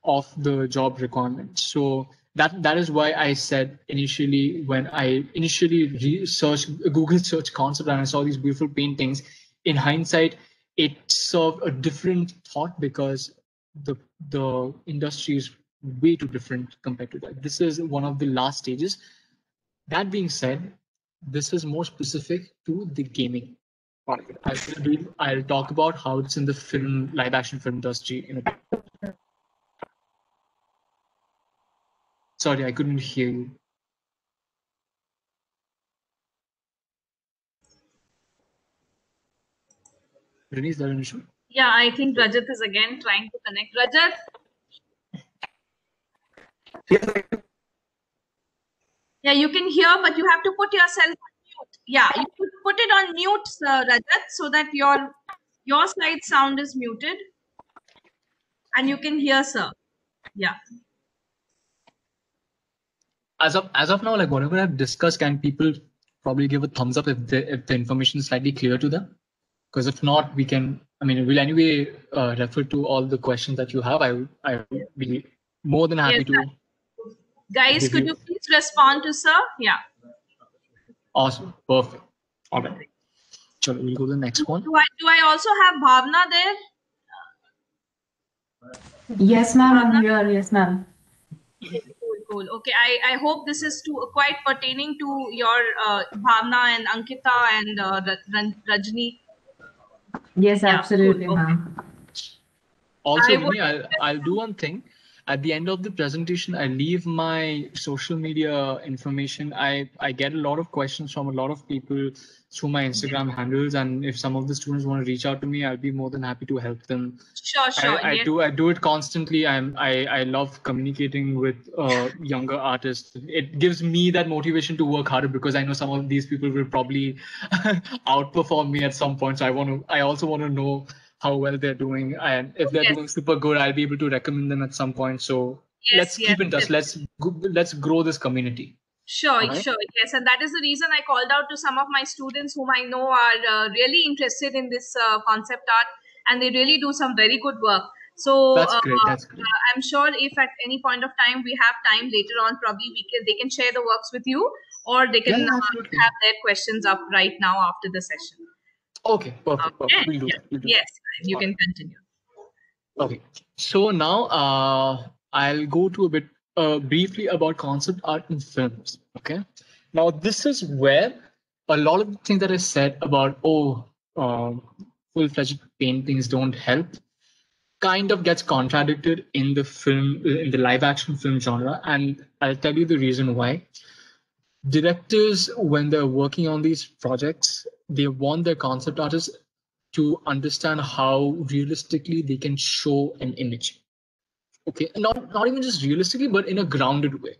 of the job requirement. So that is why I said initially, when I initially Google search concept and I saw these beautiful paintings, in hindsight, it served a different thought, because the industry is way too different compared to that. This is one of the last stages. That being said, this is more specific to the gaming part of it. I'll talk about how it's in the live action film industry in a bit. Sorry, I couldn't hear you. Renee, is there an issue? Yeah, I think Rajat is again trying to connect. Rajat? Yeah, you can hear, but you have to put yourself on mute. Yeah, you put it on mute, Rajat, so that your side sound is muted and you can hear, sir. Yeah. As of now, like whatever I've discussed, can people probably give a thumbs up if the information is slightly clear to them? Because if not, we can. I mean, we'll anyway refer to all the questions that you have. I will be more than happy to. Guys, could you please respond to sir? Yeah. Awesome. Perfect. All right. So we'll go to the next one. Do I also have Bhavna there? Yes, ma'am. I'm here. Yes, ma'am. Cool. Okay. I hope this is quite pertaining to your Bhavna and Ankita and Rajni. Yes, absolutely, cool. ma'am. Also, I'll do one thing. At the end of the presentation, I leave my social media information. I get a lot of questions from a lot of people through my Instagram handles, and if some of the students want to reach out to me, I'll be more than happy to help them. Sure. I do it constantly. I love communicating with younger artists. It gives me that motivation to work harder, because I know some of these people will probably outperform me at some point. So I also want to know how well they're doing, and if they're doing super good, I'll be able to recommend them at some point. So let's keep in touch. Let's grow this community. Sure. Yes, and that is the reason I called out to some of my students whom I know are really interested in this concept art, and they really do some very good work. So that's great. I'm sure if at any point of time we have time later on, probably they can share the works with you, or they can have their questions up right now after the session. Okay, perfect. We'll do that. Yes, you can continue. Okay, so now I'll go to a bit briefly about concept art in films. Okay, now this is where a lot of the things that I said about full-fledged paintings don't help kind of gets contradicted in the live action film genre, and I'll tell you the reason why. Directors, when they're working on these projects, they want their concept artists to understand how realistically they can show an image. Okay, not even just realistically, but in a grounded way.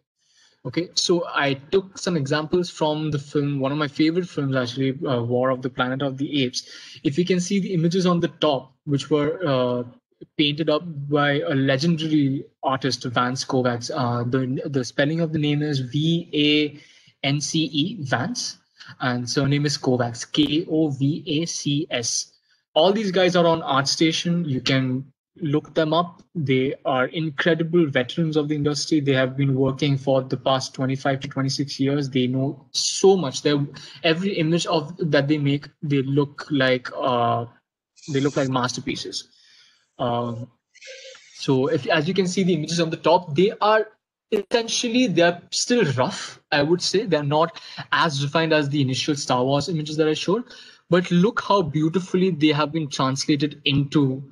Okay, so I took some examples from the film, one of my favorite films actually, War of the Planet of the Apes. If you can see the images on the top, which were painted up by a legendary artist, Vance Kovacs. The spelling of the name is Vance, Vance, and surname is Kovacs, Kovacs. All these guys are on ArtStation. You can look them up. They are incredible veterans of the industry. They have been working for the past 25 to 26 years. They know so much. Every image that they make, they look like masterpieces. So as you can see the images on the top, they're still rough. I would say they're not as refined as the initial Star Wars images that I showed, but look how beautifully they have been translated into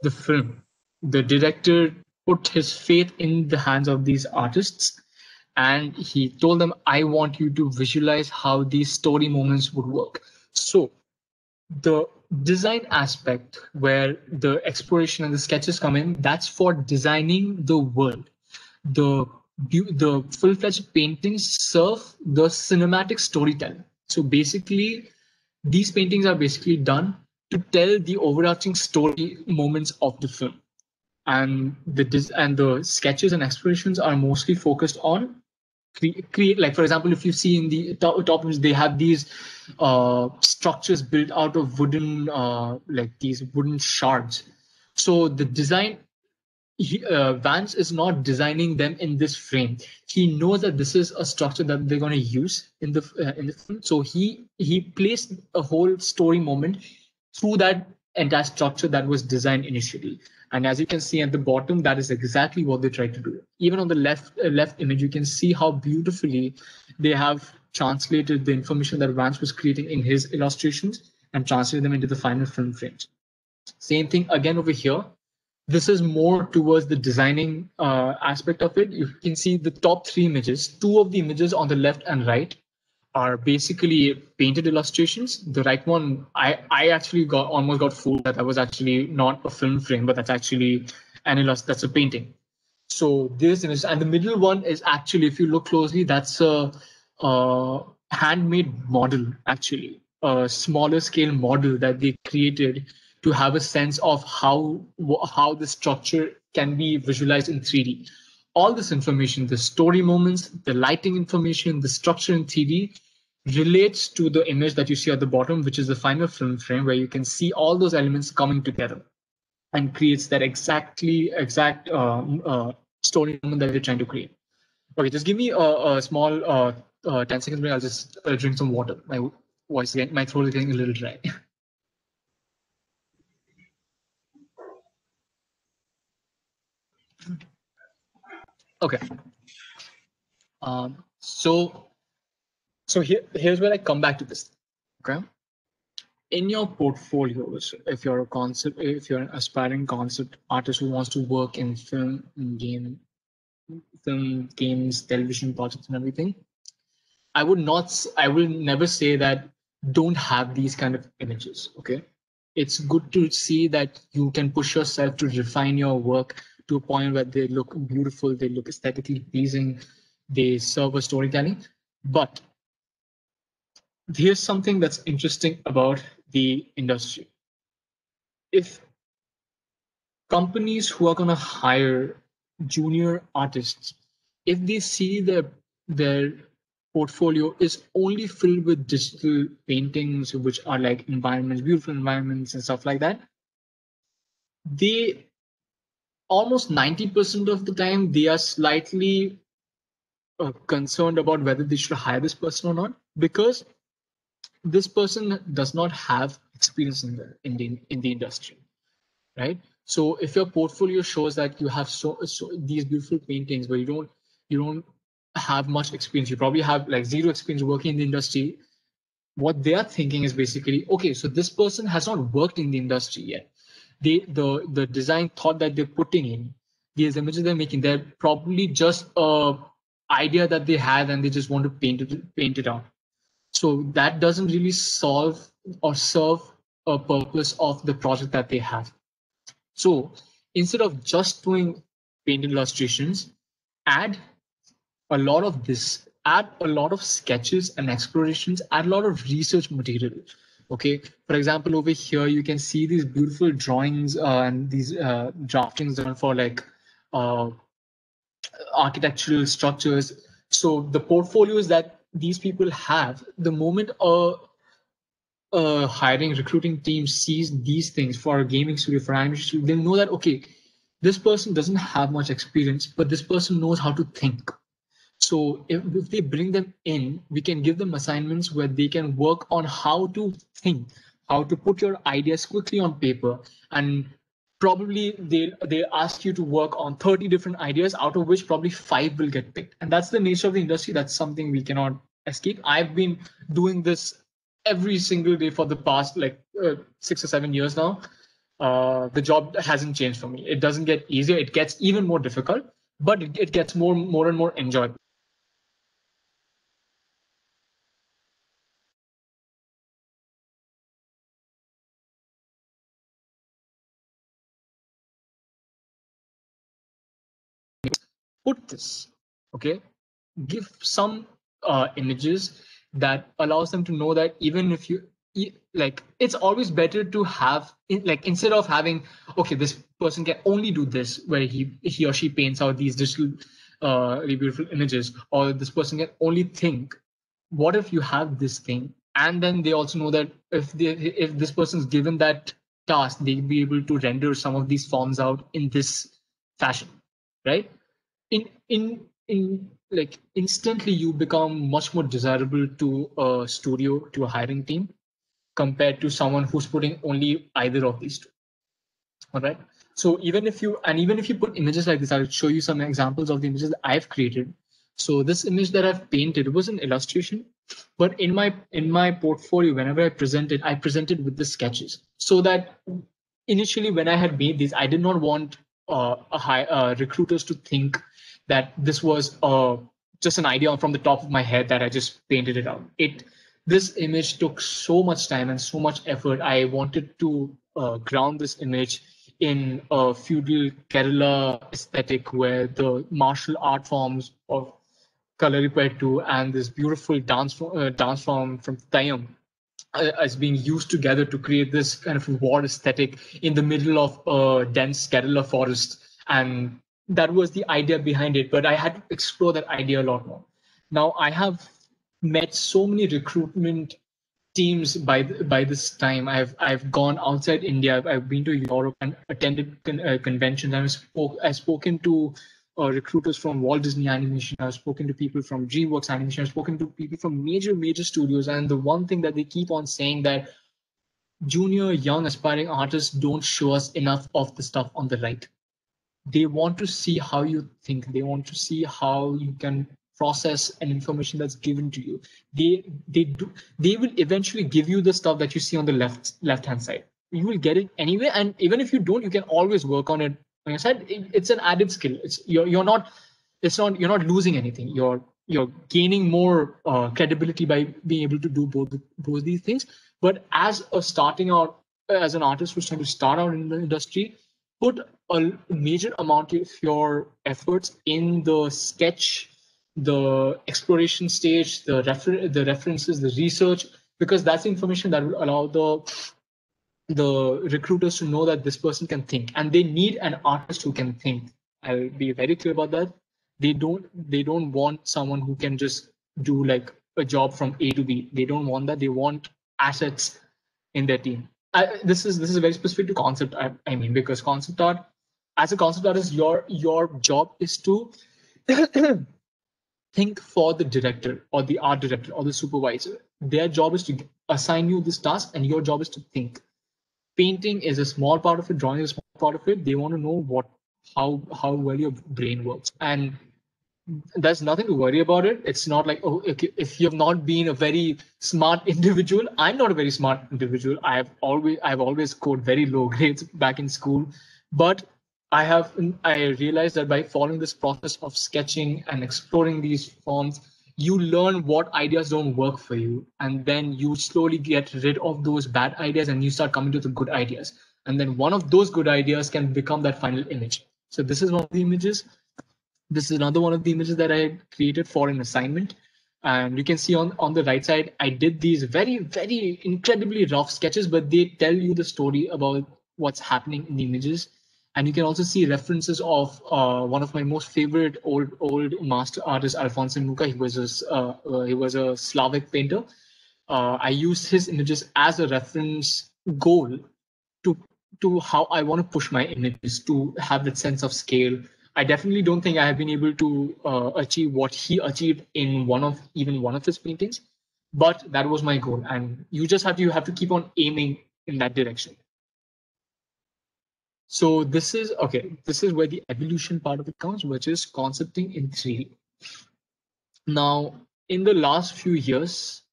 the film. The director put his faith in the hands of these artists, and he told them, I want you to visualize how these story moments would work. So the design aspect where the exploration and the sketches come in, that's for designing the world. The full-fledged paintings serve the cinematic storytelling. So basically, these paintings are basically done to tell the overarching story moments of the film. And the sketches and explorations are mostly focused on create, like for example, if you see in the top image, they have these structures built out of wooden, like these wooden shards. So the design, Vance is not designing them in this frame. He knows that this is a structure that they're going to use in the film. So he placed a whole story moment through that entire structure that was designed initially. And as you can see at the bottom, that is exactly what they tried to do. Even on the left image, you can see how beautifully they have translated the information that Vance was creating in his illustrations and translated them into the final film frames. Same thing again over here. This is more towards the designing aspect of it. You can see the top 3 images. 2 of the images on the left and right are basically painted illustrations. The right one, I actually almost got fooled that was actually not a film frame, but that's actually that's a painting. So this image, and the middle one is actually, if you look closely, that's a handmade model, actually, a smaller scale model that they created to have a sense of how the structure can be visualized in 3D. All this information, the story moments, the lighting information, the structure in 3D relates to the image that you see at the bottom, which is the final film frame, where you can see all those elements coming together and creates that exact story moment that you're trying to create. Okay, just give me a small 10 seconds break. I'll just drink some water. My throat is getting a little dry. Okay. So here's where I come back to this. Okay. In your portfolios, if you're an aspiring concept artist who wants to work in film, games, television projects, and everything, I will never say that don't have these kind of images. Okay. It's good to see that you can push yourself to refine your work to a point where they look beautiful, they look aesthetically pleasing, they serve a storytelling. But here's something that's interesting about the industry. If companies who are going to hire junior artists, if they see their portfolio is only filled with digital paintings, which are like environments, beautiful environments and stuff like that, they almost 90% of the time, they are slightly concerned about whether they should hire this person or not, because this person does not have experience in the industry, right? So if your portfolio shows that you have so these beautiful paintings, but you don't have much experience, you probably have like 0 experience working in the industry, what they are thinking is basically, okay, so this person has not worked in the industry yet. The design thought that they're putting in, these images they're making, they're probably just a idea that they had and they just want to paint it out. So that doesn't really solve or serve a purpose of the project that they have. So instead of just doing painted illustrations, add a lot of this, add a lot of sketches and explorations, add a lot of research material. Okay, for example, over here, you can see these beautiful drawings and these draftings done for like architectural structures. So the portfolios that these people have, the moment a recruiting team sees these things for a gaming studio, for animation studio, they'll know that, okay, this person doesn't have much experience, but this person knows how to think. So if they bring them in, we can give them assignments where they can work on how to think, how to put your ideas quickly on paper, and probably they'll ask you to work on 30 different ideas, out of which probably 5 will get picked. And that's the nature of the industry. That's something we cannot escape. I've been doing this every single day for the past like 6 or 7 years now. the job hasn't changed for me. It doesn't get easier. It gets even more difficult, but it gets more and more enjoyable. Put this, okay? Give some images that allows them to know that even if you like, it's always better to have like, instead of having, okay, this person can only do this, where he or she paints out these digital really beautiful images, or this person can only think. What if you have this thing, and then they also know that if this person's given that task, they'll be able to render some of these forms out in this fashion, right? In like, instantly you become much more desirable to a studio, to a hiring team, compared to someone who's putting only either of these two. All right. So even if you put images like this, I'll show you some examples of the images that I've created. So this image that I've painted was an illustration, but in my portfolio, whenever I presented with the sketches, so that initially when I had made these, I did not want recruiters to think that this was just an idea from the top of my head that I just painted it out. This image took so much time and so much effort. I wanted to ground this image in a feudal Kerala aesthetic, where the martial art forms of Kalaripettu and this beautiful dance form from Tayam as being used together to create this kind of war aesthetic in the middle of a dense Kerala forest. And that was the idea behind it, but I had to explore that idea a lot more. Now I have met so many recruitment teams by this time. I've gone outside India. I've been to Europe and attended conventions. I've spoken to recruiters from Walt Disney Animation. I've spoken to people from DreamWorks Animation. I've spoken to people from major studios. And the one thing that they keep on saying, that junior, young, aspiring artists don't show us enough of the stuff on the right. They want to see how you think. They want to see how you can process an information that's given to you. They will eventually give you the stuff that you see on the left hand side. You will get it anyway, and even if you don't, you can always work on it. Like I said, it's an added skill. You're not losing anything. You're gaining more credibility by being able to do both these things. But as an artist who's trying to start out in the industry, put a major amount of your efforts in the sketch, the exploration stage, the references, the research, because that's the information that will allow the recruiters to know that this person can think, and they need an artist who can think. I'll be very clear about that. They don't want someone who can just do like a job from A to B. They don't want that. They want assets in their team. This is very specific to concept. I mean, because concept art, as a concept artist, your job is to think for the director or the art director or the supervisor. Their job is to assign you this task, and your job is to think. Painting is a small part of it. Drawing is a small part of it. They want to know how well your brain works, and there's nothing to worry about it. It's not like, oh, okay, if you've not been a very smart individual. I'm not a very smart individual. I've always scored very low grades back in school, but I realized that by following this process of sketching and exploring these forms, you learn what ideas don't work for you, and then you slowly get rid of those bad ideas and you start coming to the good ideas, and then one of those good ideas can become that final image. So this is one of the images. This is another one of the images that I created for an assignment. And you can see on the right side, I did these very incredibly rough sketches, but they tell you the story about what's happening in the images. And you can also see references of one of my most favorite old master artists, Alfonso Mooka. He was a Slavic painter. I used his images as a reference goal to how I want to push my images, to have that sense of scale. I definitely don't think I have been able to achieve what he achieved in even one of his paintings, but that was my goal. And you have to keep on aiming in that direction. So this is where the evolution part of it comes, which is concepting in 3D. Now, in the last few years,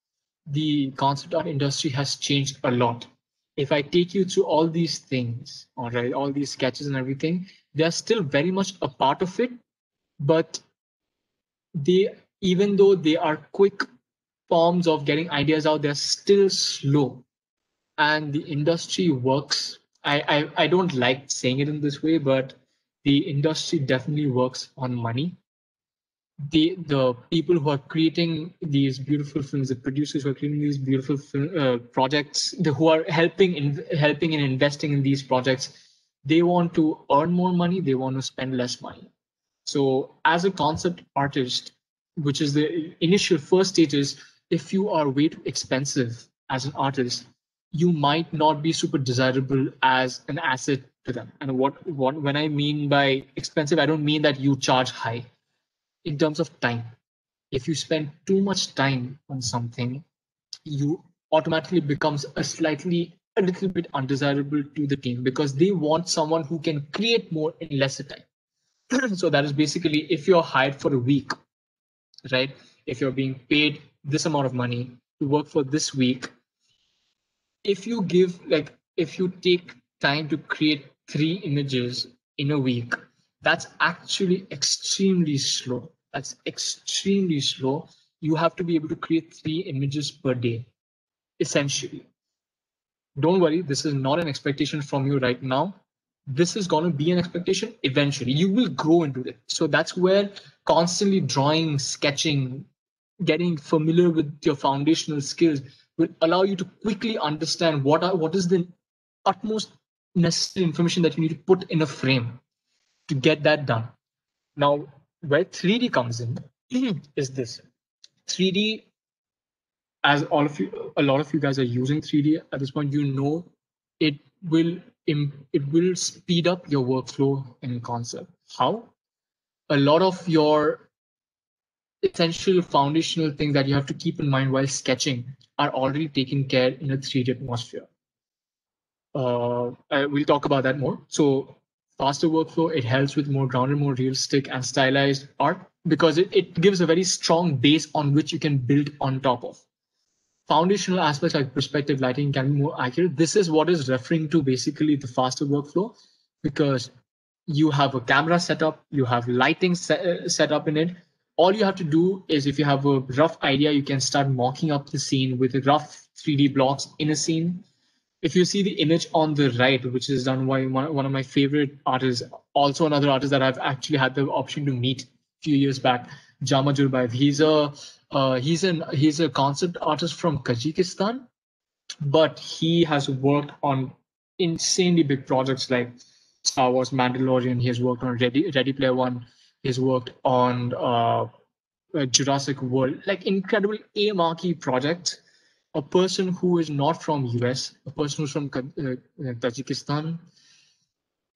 the concept art industry has changed a lot. if I take you through all these things, all right, all these sketches and everything, they're still very much a part of it, but even though they are quick forms of getting ideas out, they're still slow. And the industry works. I don't like saying it in this way, but the industry definitely works on money. The people who are creating these beautiful films, the producers who are creating these beautiful projects, who are helping and investing in these projects, they want to earn more money. They want to spend less money. So as a concept artist, which is the initial first stages, if you are way too expensive as an artist, you might not be super desirable as an asset to them. And what when I mean by expensive, I don't mean that you charge high. In terms of time, if you spend too much time on something, you automatically becomes a little bit undesirable to the team, because they want someone who can create more in lesser time. So that is basically, if you're hired for a week, right? If you're being paid this amount of money to work for this week, if you take time to create 3 images in a week, that's actually extremely slow. That's extremely slow. You have to be able to create 3 images per day, essentially. Don't worry, this is not an expectation from you right now. This is going to be an expectation eventually. You will grow into it. So that's where constantly drawing, sketching, getting familiar with your foundational skills will allow you to quickly understand what is the utmost necessary information that you need to put in a frame to get that done. Now, where 3D comes in is this. 3D, as a lot of you guys are using 3D at this point, it will speed up your workflow in concept. How? A lot of your essential foundational things that you have to keep in mind while sketching are already taken care in a 3D atmosphere. We'll talk about that more. So faster workflow, it helps with more grounded, more realistic and stylized art, because it gives a very strong base on which you can build on top of. Foundational aspects like perspective lighting can be more accurate. This is what is referring to basically the faster workflow, because you have a camera setup, you have lighting set up in it. All you have to do is, if you have a rough idea, you can start mocking up the scene with rough 3D blocks in a scene. If you see the image on the right, which is done by one of my favorite artists, also another artist that I've actually had the option to meet a few years back, Jama Durabia. He's a concept artist from Kazakhstan, but he has worked on insanely big projects like Star Wars, Mandalorian. He has worked on Ready Player One. He's worked on Jurassic World, like incredible marquee projects. A person who is not from US, a person who's from Tajikistan.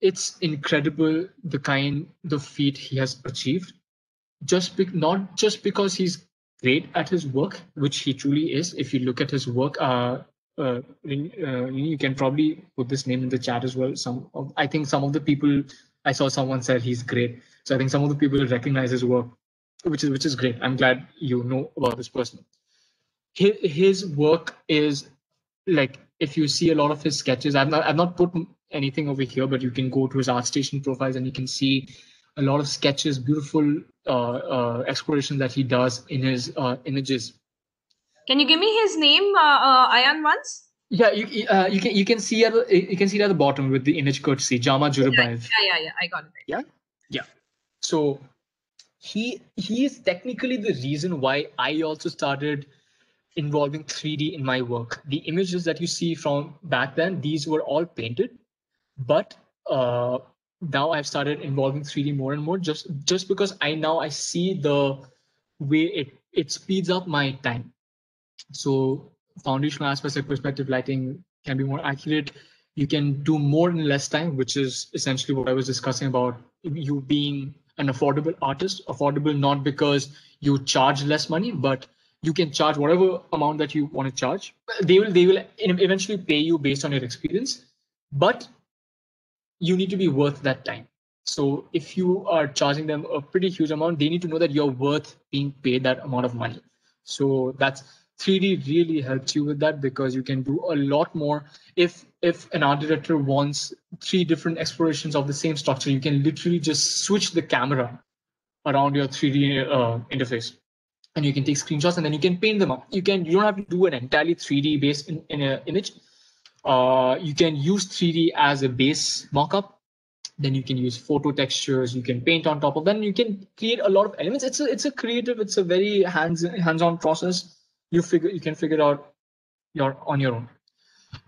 It's incredible the feat he has achieved. Not just because he's great at his work, which he truly is. If you look at his work, you can probably put this name in the chat as well. I think some of the people, I saw someone said he's great, so I think some of the people recognize his work, which is great. I'm glad you know about this person. His work is like, if you see a lot of his sketches, I've not put anything over here, but you can go to his ArtStation profiles and you can see a lot of sketches, beautiful exploration that he does in his images. Can you give me his name, Ayan, once? Yeah, you can see it at the bottom with the image courtesy, Jama Durabia. Yeah, I got it. Yeah. So he is technically the reason why I also started involving 3D in my work. The images that you see from back then, these were all painted, but now I've started involving 3D more and more, just because I see the way it speeds up my time. So foundational aspects like perspective lighting can be more accurate. You can do more in less time, which is essentially what I was discussing about you being an affordable artist. Affordable not because you charge less money, but you can charge whatever amount that you want to charge. They will eventually pay you based on your experience, but you need to be worth that time. So if you are charging them a pretty huge amount, they need to know that you're worth being paid that amount of money. So that's 3D really helps you with that because you can do a lot more. If an art director wants 3 different explorations of the same structure, you can literally just switch the camera around your 3D interface, and you can take screenshots and then you can paint them up. You don't have to do an entirely 3D based in an image. You can use 3D as a base mockup. Then you can use photo textures. You can paint on top of that. And you can create a lot of elements. It's a creative. It's a very hands-on process. You can figure it out on your own.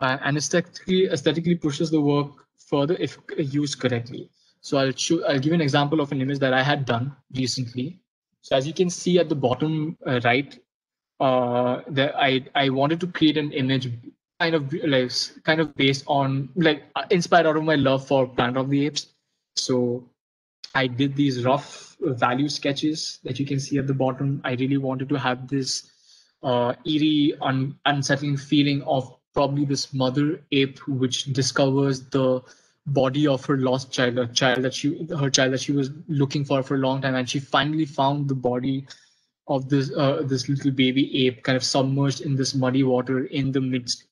And aesthetically pushes the work further if used correctly. So I'll give you an example of an image that I had done recently. So as you can see at the bottom right, I wanted to create an image kind of based on inspired out of my love for Planet of the Apes. So I did these rough value sketches that you can see at the bottom. I really wanted to have this eerie, unsettling feeling of probably this mother ape which discovers the body of her lost child, her child that she was looking for a long time, and she finally found the body of this little baby ape kind of submerged in this muddy water in the midst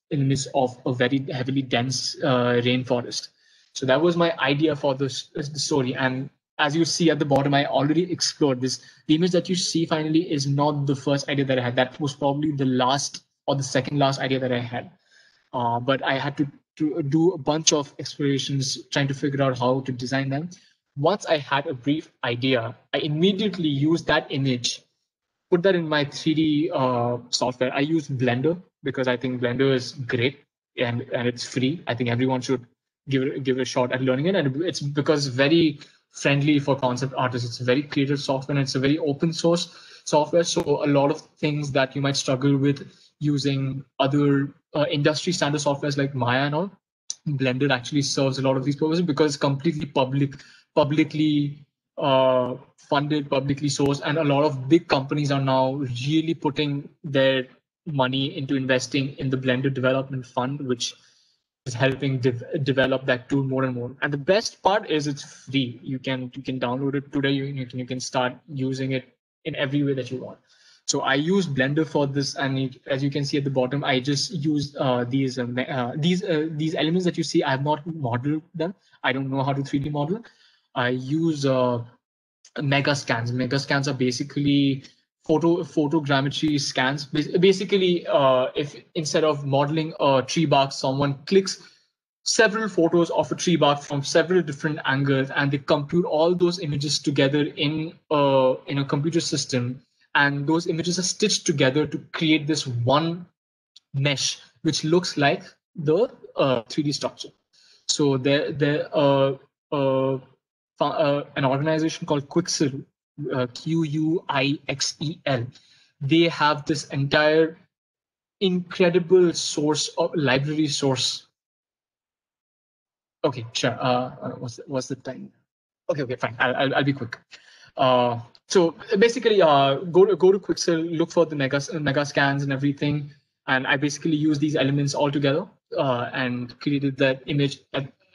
of a very heavily dense rainforest. So that was my idea for the story. And as you see at the bottom, I already explored this. The image that you see finally is not the first idea that I had. That was probably the last or the second last idea that I had. But I had to do a bunch of explorations trying to figure out how to design them. Once I had a brief idea, I immediately used that image, put that in my 3D software. I use Blender because I think Blender is great and it's free. I think everyone should give it a shot at learning it. And it's because it's very friendly for concept artists. It's a very creative software and it's a very open source software. So a lot of things that you might struggle with using other industry standard softwares like Maya and all, Blender actually serves a lot of these purposes because it's completely publicly funded, publicly sourced, and a lot of big companies are now really putting their money into investing in the Blender development fund, which is helping develop that tool more and more. And the best part is it's free. You can download it today. You can start using it in every way that you want. So I use Blender for this, and as you can see at the bottom, I just used these elements that you see. I have not modeled them. I don't know how to 3D model. I use mega scans. Mega scans are basically photogrammetry scans. Basically, if instead of modeling a tree bark, someone clicks several photos of a tree bark from several different angles, and they compute all those images together in a computer system, and those images are stitched together to create this one mesh, which looks like the 3D structure. So an organization called Quixel, Quixel, they have this entire incredible source of library source. Okay, sure. What's the time? Okay, fine. I'll be quick. So basically, go to Quixel, look for the mega scans and everything, and I basically use these elements all together and created that image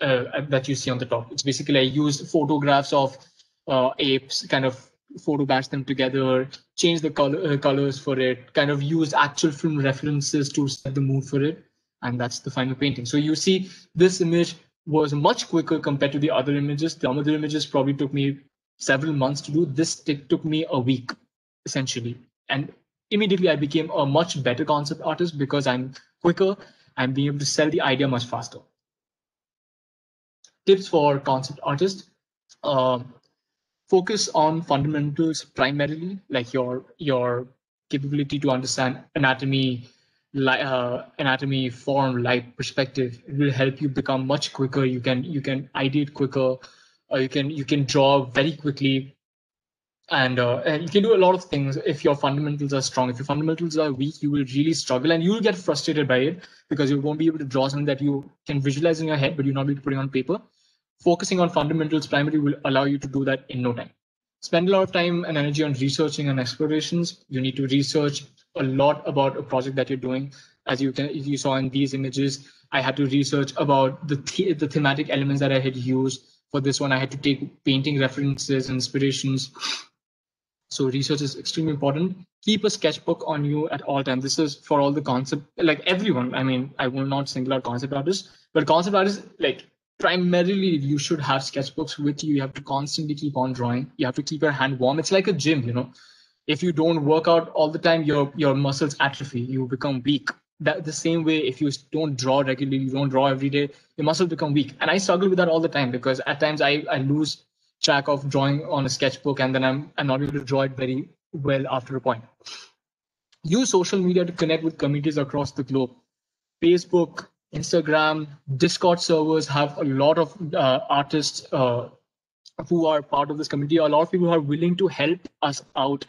that you see on the top. It's basically I used photographs of apes, kind of photo batch them together, change the colors for it, kind of use actual film references to set the mood for it, and that's the final painting. So you see, this image was much quicker compared to the other images. The other images probably took me several months to do. This took me a week, essentially. And immediately I became a much better concept artist because I'm quicker and being able to sell the idea much faster. Tips for concept artists. Focus on fundamentals primarily, like your capability to understand anatomy, form, light, perspective. It will help you become much quicker. You can ideate quicker. You can draw very quickly, and you can do a lot of things if your fundamentals are strong. If your fundamentals are weak, you will really struggle and you will get frustrated by it because you won't be able to draw something that you can visualize in your head, but you'll not be putting on paper. Focusing on fundamentals primarily will allow you to do that in no time. Spend a lot of time and energy on researching and explorations. You need to research a lot about a project that you're doing. As you saw in these images, I had to research about the thematic elements that I had used. For this one, I had to take painting references and inspirations. So research is extremely important. Keep a sketchbook on you at all times. This is for all the concept, like everyone. I mean, I will not single out concept artists, but concept artists, like primarily you should have sketchbooks with you. You have to constantly keep on drawing. You have to keep your hand warm. It's like a gym, you know. If you don't work out all the time, your muscles atrophy. You become weak. That the same way, if you don't draw regularly, you don't draw every day, your muscles become weak. And I struggle with that all the time because at times I lose track of drawing on a sketchbook, and then I'm not able to draw it very well after a point. Use social media to connect with communities across the globe. Facebook, Instagram, Discord servers have a lot of artists who are part of this community. A lot of people who are willing to help us out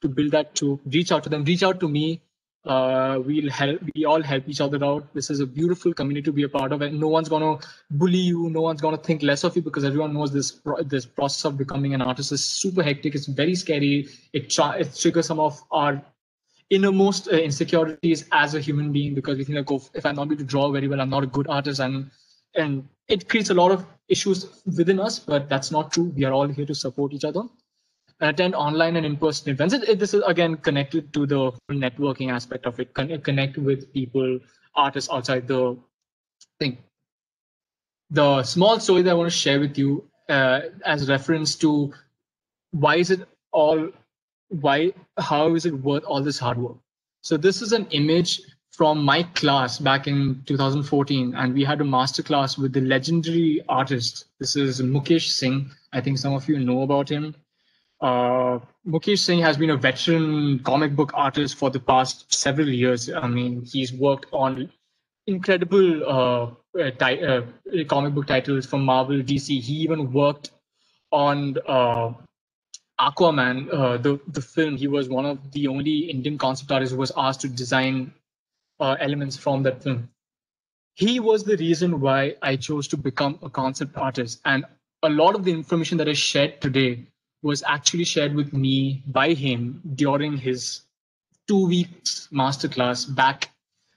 to build that. To reach out to them, reach out to me. We'll help. We all help each other out. This is a beautiful community to be a part of, and no one's gonna bully you. No one's gonna think less of you because everyone knows this process of becoming an artist is super hectic. It's very scary. It triggers some of our innermost insecurities as a human being because we think like, oh, if I'm not able to draw very well, I'm not a good artist, and it creates a lot of issues within us. But that's not true. We are all here to support each other. Attend online and in-person events. This is again connected to the networking aspect of it. Connect with people, artists outside the thing. The small story that I want to share with you as reference to how is it worth all this hard work? So this is an image from my class back in 2014, and we had a masterclass with the legendary artist. This is Mukesh Singh. I think some of you know about him. Mukesh Singh has been a veteran comic book artist for the past several years. I mean, he's worked on incredible comic book titles from Marvel, DC. He even worked on Aquaman, the film. He was one of the only Indian concept artists who was asked to design elements from that film. He was the reason why I chose to become a concept artist. And a lot of the information that I shared today was actually shared with me by him during his 2 weeks masterclass back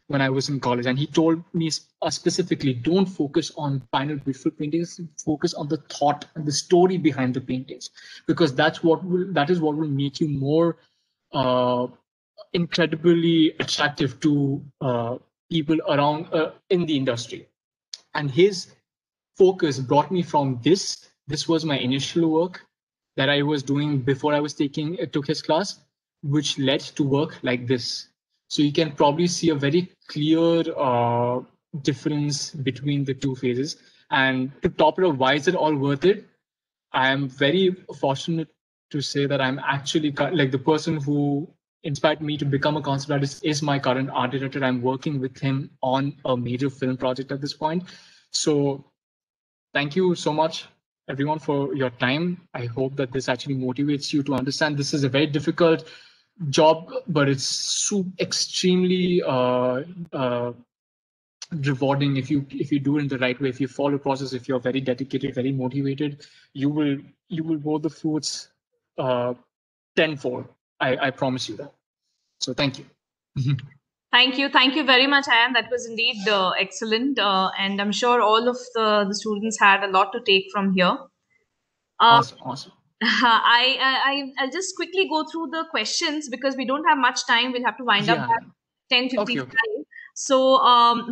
when I was in college. And he told me specifically, don't focus on final beautiful paintings, focus on the thought and the story behind the paintings, because that is what will make you more incredibly attractive to people around in the industry. And his focus brought me from this. This was my initial work that I was doing before I was took his class, which led to work like this. So you can probably see a very clear difference between the two phases. And to top it off, why is it all worth it? I am very fortunate to say that I'm actually like the person who inspired me to become a concept artist is my current art director. I'm working with him on a major film project at this point. So thank you so much, everyone, for your time. I hope that this actually motivates you to understand this is a very difficult job, but it's extremely rewarding if you do it in the right way. If you follow the process, if you're very dedicated, very motivated, you will grow the fruits tenfold. I promise you that. So thank you. Thank you very much, Ayan. That was indeed excellent, and I'm sure all of the students had a lot to take from here. Awesome. I'll just quickly go through the questions because we don't have much time. We'll have to wind up at 10:55. Okay. So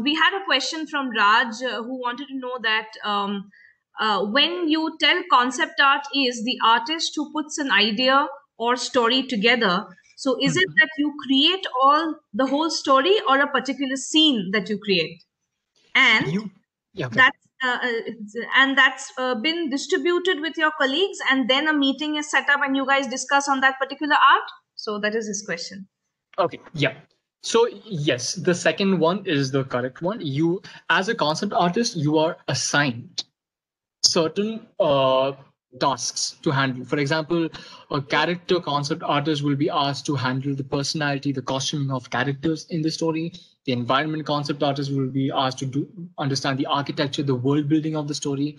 we had a question from Raj who wanted to know that when you tell concept art is the artist who puts an idea or story together. So is it that you create the whole story or a particular scene that you create? And that's been distributed with your colleagues, and then a meeting is set up and you guys discuss on that particular art? So that is his question. Okay, yeah. So yes, the second one is the correct one. You, as a concept artist, you are assigned certain tasks to handle. For example, a character concept artist will be asked to handle the personality, the costuming of characters in the story. The environment concept artist will be asked to understand the architecture, the world building of the story.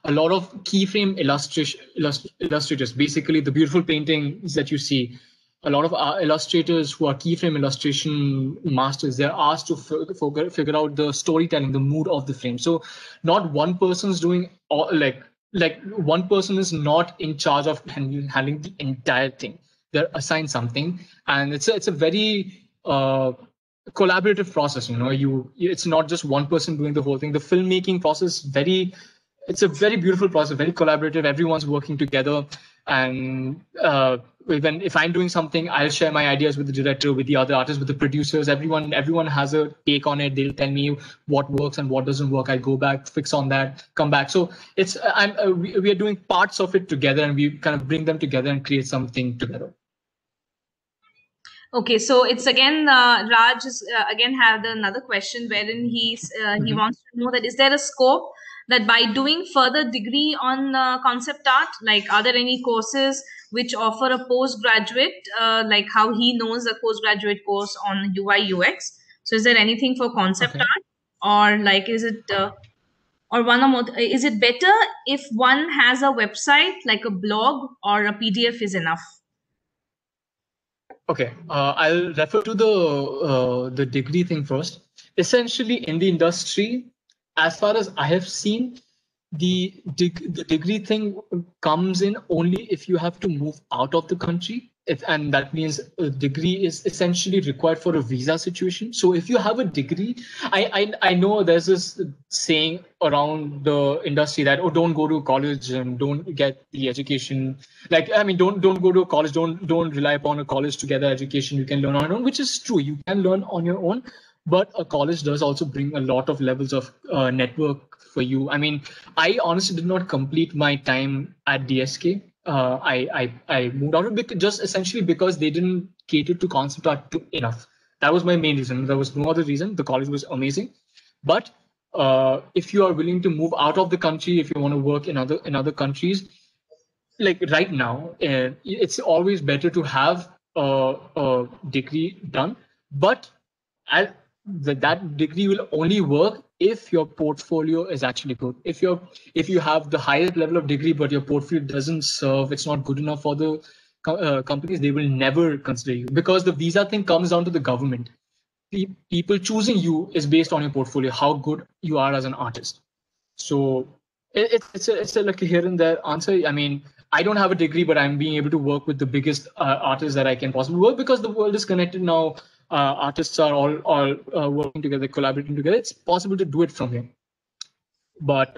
A lot of keyframe illustrators, basically the beautiful paintings that you see, a lot of illustrators who are keyframe illustration masters, they're asked to figure out the storytelling, the mood of the frame. So not one person's doing like one person is not in charge of handling the entire thing. they're assigned something, and it's a very collaborative process. It's not just one person doing the whole thing. The filmmaking process it's a very beautiful process, very collaborative. Everyone's working together, and even if I'm doing something, I'll share my ideas with the director, with the other artists, with the producers. Everyone has a take on it. They'll tell me what works and what doesn't work. I go back, fix on that, come back. So we are doing parts of it together, and we kind of bring them together and create something together. Okay, so it's again Raj is again have another question wherein he wants to know that is there a scope that by doing further degree on concept art, like are there any courses which offer a postgraduate, like how he knows a postgraduate course on UI UX? So is there anything for concept art, or like is it or one or more? Is it better if one has a website like a blog, or a PDF is enough? Okay, I'll refer to the degree thing first. Essentially, in the industry, as far as I have seen, the degree thing comes in only if you have to move out of the country. And that means a degree is essentially required for a visa situation. So if you have a degree, I know there's this saying around the industry that, oh, don't go to college and don't get the education. Like, I mean, don't go to a college, don't rely upon a college to get the education. You can learn on your own, which is true. You can learn on your own, but a college does also bring a lot of levels of network for you. I mean, I honestly did not complete my time at DSK. I moved out of it just essentially because they didn't cater to concept art enough. That was my main reason. There was no other reason. The college was amazing, but if you are willing to move out of the country, if you want to work in other countries, like right now, it's always better to have a degree done, but that degree will only work if your portfolio is actually good. If you have the highest level of degree but your portfolio doesn't serve, it's not good enough for the companies, they will never consider you, because the visa thing comes down to the government. People choosing you is based on your portfolio, how good you are as an artist. So it's a like a here and there answer. I mean, I don't have a degree, but I'm being able to work with the biggest artists that I can possibly work, because the world is connected now. Artists are all working together, collaborating together. It's possible to do it from here. But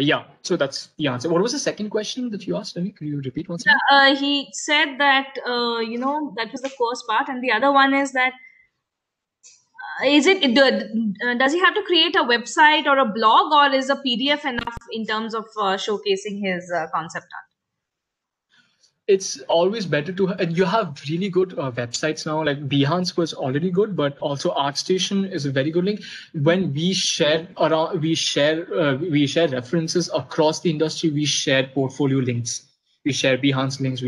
yeah, so that's the answer. What was the second question that you asked? Could you repeat once again? He said that that was the first part, and the other one is that does he have to create a website or a blog, or is a PDF enough in terms of showcasing his concept art? It's always better to, and you have really good websites now. Like Behance was already good, but also ArtStation is a very good link. When we share references across the industry, we share portfolio links, we share Behance links,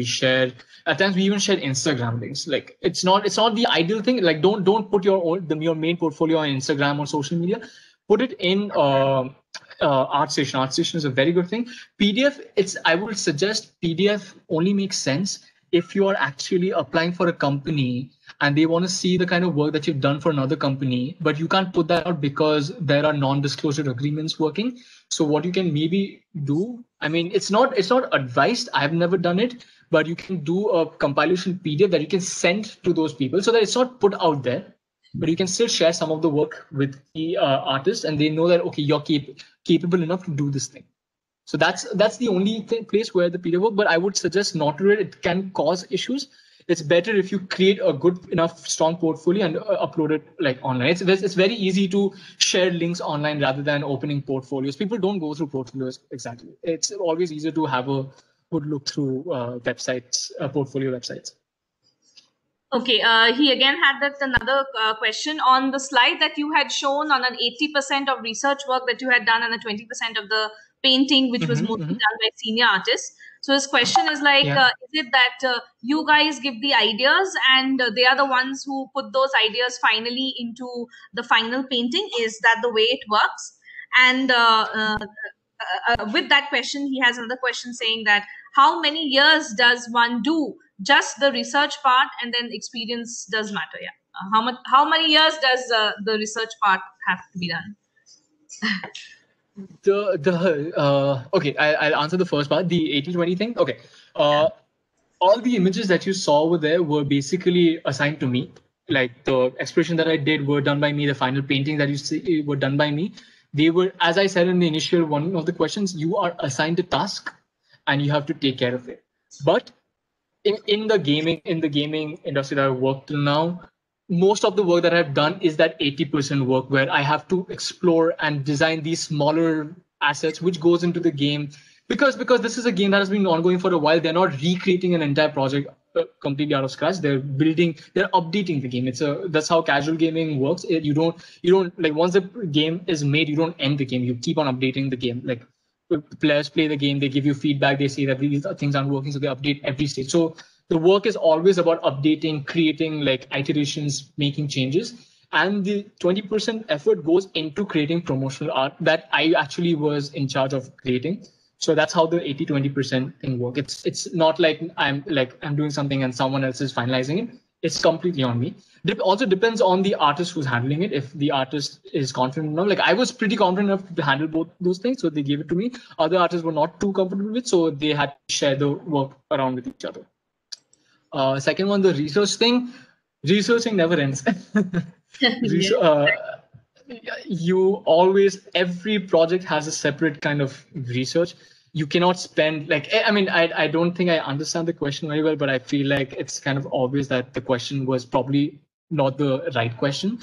at times we even share Instagram links. Like it's not the ideal thing. Like don't put your main portfolio on Instagram or social media. Put it in ArtStation. ArtStation is a very good thing. PDF, I would suggest PDF only makes sense if you are actually applying for a company and they want to see the kind of work that you've done for another company, but you can't put that out because there are non-disclosure agreements working. So what you can maybe do, I mean, it's not advised. I've never done it, but you can do a compilation PDF that you can send to those people so that it's not put out there, but you can still share some of the work with the artist, and they know that, okay, you're capable enough to do this thing. So that's the only place where the PDF work, but I would suggest not to do it. It can cause issues. It's better if you create a good enough, strong portfolio and upload it like online. It's very easy to share links online rather than opening portfolios. People don't go through portfolios exactly. It's always easier to have a good look through websites, portfolio websites. Okay, he again had another question on the slide that you had shown on an 80% of research work that you had done and a 20% of the painting, which was mostly done by senior artists. So his question is like, is it that you guys give the ideas and they are the ones who put those ideas finally into the final painting? Is that the way it works? And with that question, he has another question saying that how many years does one do just the research part, and then experience does matter? Yeah. How many years does the research part have to be done? Okay, I'll answer the first part, the 80-20 thing. Okay. all the images that you saw over there were basically assigned to me. Like the expression that I did were done by me. The final painting that you see were done by me. They were, as I said in the initial one of the questions, you are assigned a task and you have to take care of it. But in the gaming industry that I work till now, most of the work that I've done is that 80% work where I have to explore and design these smaller assets which goes into the game, because this is a game that has been ongoing for a while. They're not recreating an entire project completely out of scratch. They're updating the game. That's how casual gaming works. You don't like, once the game is made, you don't end the game. You keep on updating the game. Like, players play the game, they give you feedback, they say that these things aren't working, so they update every stage. So the work is always about updating, creating like iterations, making changes. And the 20% effort goes into creating promotional art that I actually was in charge of creating. So that's how the 80-20% thing works. It's not like I'm doing something and someone else is finalizing it. It's completely on me. It also depends on the artist who's handling it. If the artist is confident enough, like I was pretty confident enough to handle both those things, so they gave it to me. Other artists were not too comfortable with, so they had to share the work around with each other. Second one, the research thing. Researching never ends. You always, every project has a separate kind of research. You cannot spend like, I mean, I don't think I understand the question very well, but I feel like it's kind of obvious that the question was probably not the right question.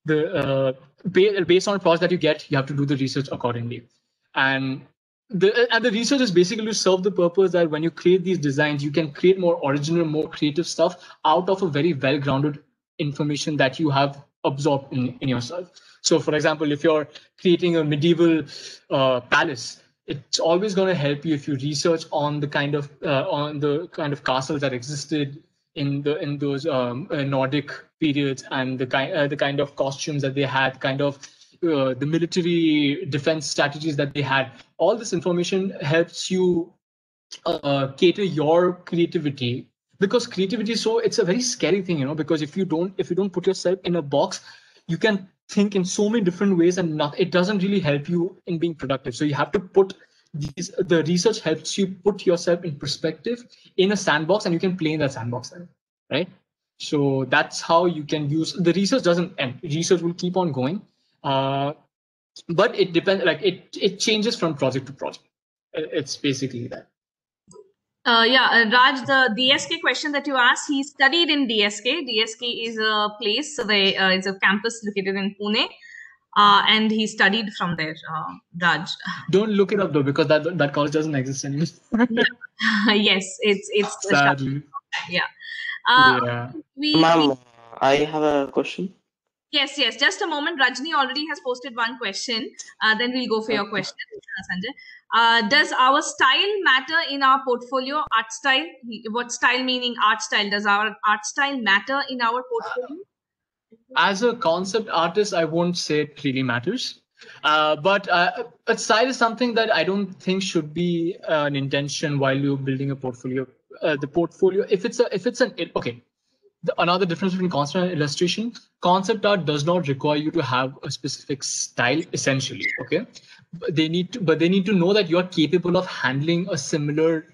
Based on a project that you get, you have to do the research accordingly. And the research is basically to serve the purpose that when you create these designs, you can create more original, more creative stuff out of a very well-grounded information that you have absorbed in yourself. So, for example, if you're creating a medieval palace, it's always going to help you if you research on the kind of castles that existed in those Nordic periods, and the kind of costumes that they had, kind of the military defense strategies that they had. All this information helps you cater your creativity, because creativity it's a very scary thing, because if you don't put yourself in a box, you can think in so many different ways, and it doesn't really help you in being productive. So you have to put the research helps you put yourself in perspective in a sandbox, and you can play in that sandbox then, right? So that's how you can use the research. Doesn't end. Research will keep on going, but it depends. Like it changes from project to project. It's basically that. Raj, the DSK question that you asked, he studied in DSK. DSK is a place where it's a campus located in Pune, and he studied from there. Raj. Don't look it up though, because that college doesn't exist anymore. Yes, it's sadly. Yeah. Ma'am, I have a question. Yes. Just a moment. Rajni already has posted one question. Then we'll go for your question, Sanjay. Does our style matter in our portfolio? Art style? What style meaning art style? Does our art style matter in our portfolio? As a concept artist, I won't say it really matters. But style is something that I don't think should be an intention while you're building a portfolio. The portfolio, another difference between concept and illustration, concept art does not require you to have a specific style, essentially. Okay, but they need to know that you're capable of handling a similar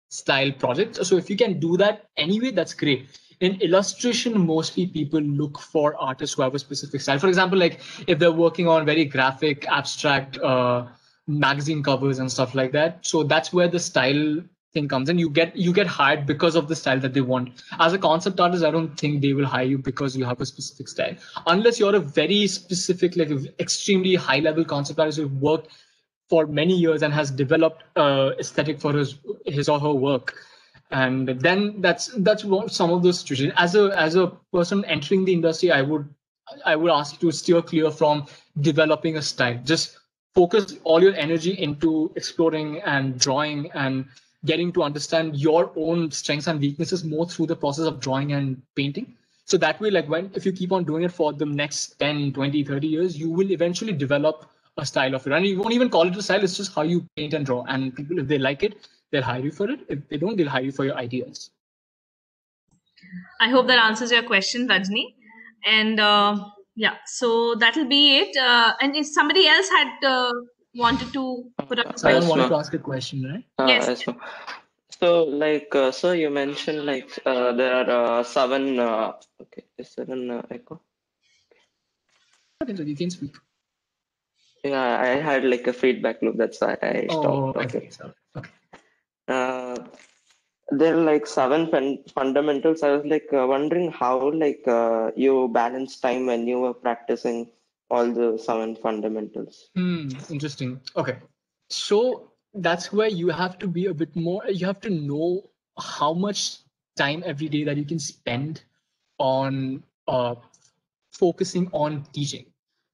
style project. So if you can do that anyway, that's great. In illustration, mostly people look for artists who have a specific style. For example, like if they're working on very graphic, abstract magazine covers and stuff like that. So that's where the style thing comes in. You get hired because of the style that they want. As a concept artist, I don't think they will hire you because you have a specific style, unless you're a very specific, like extremely high level concept artist who's worked for many years and has developed aesthetic for his or her work. And then that's some of those situations. As a person entering the industry, I would ask you to steer clear from developing a style. Just focus all your energy into exploring and drawing and getting to understand your own strengths and weaknesses more through the process of drawing and painting. So that way, like if you keep on doing it for the next 10, 20, 30 years, you will eventually develop a style of it. And you won't even call it a style, it's just how you paint and draw. And people, if they like it, they'll hire you for it. If they don't, they'll hire you for your ideas. I hope that answers your question, Rajni. And so that'll be it. And if somebody else had wanted to put up a question. Someone wanted to ask a question, right? Yes. So, like, sir, you mentioned like there are 7. Okay, is there an echo? You can speak. Yeah, I had like a feedback loop. That's why I stopped I talking. see. So, okay. There are like 7 fundamentals. I was like wondering how like you balance time when you were practicing all the 7 fundamentals. Interesting. Okay. So that's where you have to be a bit more, you have to know how much time every day that you can spend on focusing on teaching.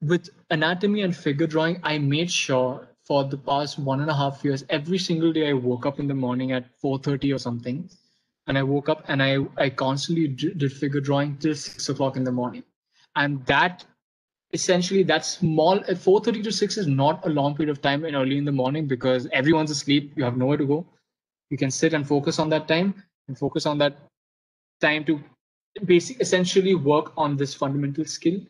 With anatomy and figure drawing, I made sure for the past 1.5 years, every single day I woke up in the morning at 4:30 or something. And I woke up and I constantly did figure drawing till 6 o'clock in the morning. And that essentially that small 4:30 to 6 is not a long period of time in early in the morning because everyone's asleep. You have nowhere to go. You can sit and focus on that time and focus on that time to essentially work on this fundamental skill.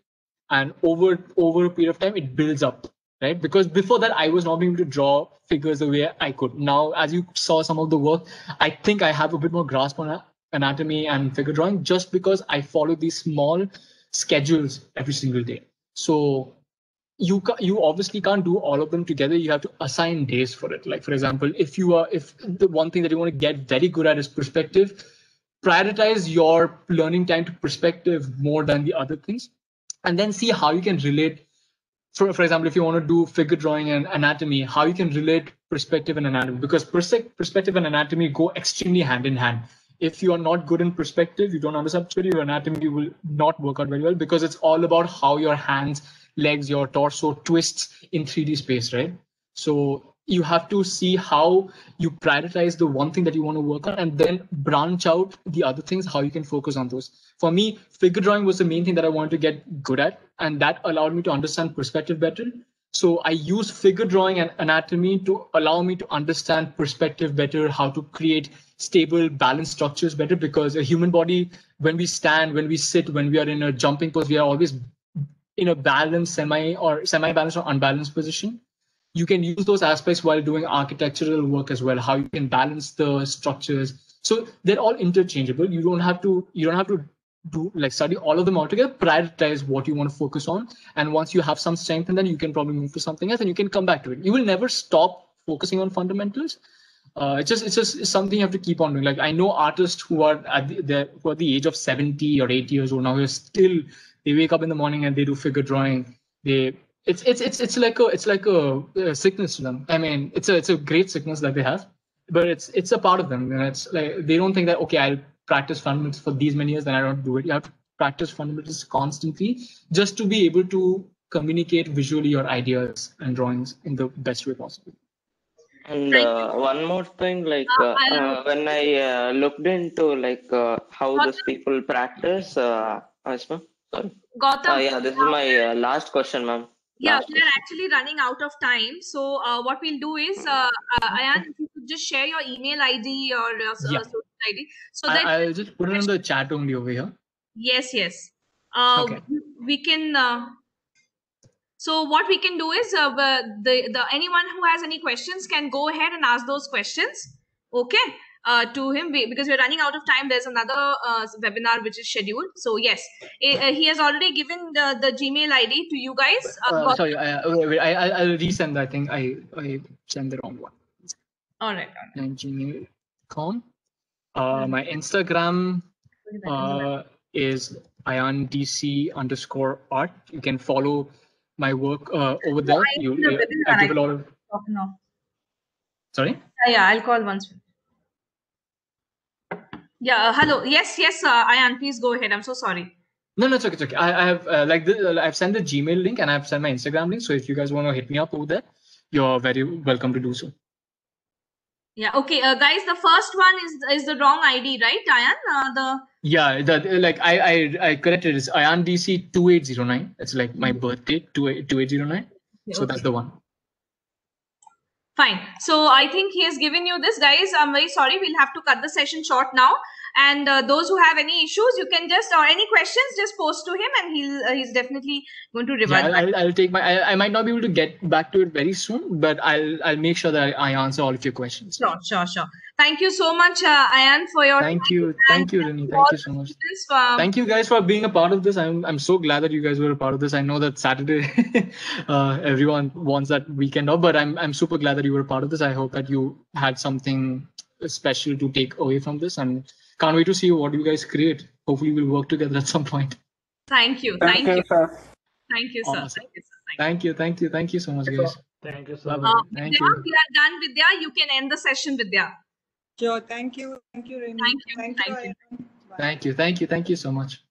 And over a period of time, it builds up, right? Because before that, I was not able to draw figures the way I could. Now, as you saw some of the work, I think I have a bit more grasp on anatomy and figure drawing just because I follow these small schedules every single day. So you obviously can't do all of them together. You have to assign days for it. Like, for example, if the one thing that you want to get very good at is perspective, prioritize your learning time to perspective more than the other things, and then see how you can relate. For example, if you want to do figure drawing and anatomy, how you can relate perspective and anatomy, because perspective and anatomy go extremely hand in hand. If you are not good in perspective, you don't understand perspective, your anatomy will not work out very well because it's all about how your hands, legs, your torso twists in 3D space, right? So you have to see how you prioritize the one thing that you want to work on and then branch out the other things, how you can focus on those. For me, figure drawing was the main thing that I wanted to get good at, and that allowed me to understand perspective better. So I use figure drawing and anatomy to allow me to understand perspective better, how to create stable, balanced structures better, because a human body, when we stand, when we sit, when we are in a jumping pose, we are always in a balanced, semi-balanced or unbalanced position. You can use those aspects while doing architectural work as well, how you can balance the structures. So they're all interchangeable. You don't have to do like study all of them all together. Prioritize what you want to focus on. And once you have some strength, and then you can probably move to something else and you can come back to it. You will never stop focusing on fundamentals. It's just something you have to keep on doing. Like, I know artists who are at the age of 70 or 80 years old now, they wake up in the morning and they do figure drawing. It's like a sickness to them. I mean, it's a great sickness that they have, but it's a part of them. And it's like they don't think that, okay, I'll practice fundamentals for these many years, then I don't do it. You have to practice fundamentals constantly just to be able to communicate visually your ideas and drawings in the best way possible. And one more thing, like when I looked into like how these people practice, Asma, sorry. Gautam. Yeah, this is my last question, ma'am. Yeah, we are actually running out of time. So what we'll do is, Ayan, if you could just share your email ID or social ID. So that I'll just put it in the chat only over here. Yes. Okay. We can. So what we can do is, anyone who has any questions can go ahead and ask those questions. Okay. To him, because we're running out of time. There's another webinar which is scheduled. So yes, he has already given the Gmail ID to you guys. Sorry, wait, I'll resend. I think I sent the wrong one. All right. Gmail.com. My Instagram is IanDC_art. You can follow my work over there. I give a lot of. Sorry. Yeah, I'll call once. Yeah, hello. Yes, Ayan, please go ahead. I'm so sorry. No, it's okay. It's okay. I have I've sent the Gmail link and I've sent my Instagram link. So if you guys want to hit me up over there, you're very welcome to do so. Yeah. Okay, guys. The first one is the wrong ID, right, Ayan? I corrected. It's IanDC 2809. It's like my birthday 2809. So that's the one. Fine. So I think he has given you this, guys. I'm very sorry. We'll have to cut the session short now. And those who have any issues, you can just, or any questions, just post to him, and he's definitely going to revert Yeah, back. I'll take I might not be able to get back to it very soon, but I'll make sure that I answer all of your questions. Sure. Thank you so much, Ayan, for your Thank you, Rini. all Thank you so much. Thank Thank you guys for being a part of this. I'm so glad that you guys were a part of this. I know that Saturday, everyone wants that weekend off, but I'm super glad that you were a part of this. I hope that you had something special to take away from this, and can't wait to see what you guys create. Hopefully, we'll work together at some point. Thank you, sir. Thank you, sir. Awesome. Thank you, sir. Thank you so much, guys. Thank you so Bye-bye. much. Thank Vidya, you. we are done, Vidya. You can end the session, Vidya. Sure. Thank you, Rini. Thank you. Ayan. Bye. Thank you so much.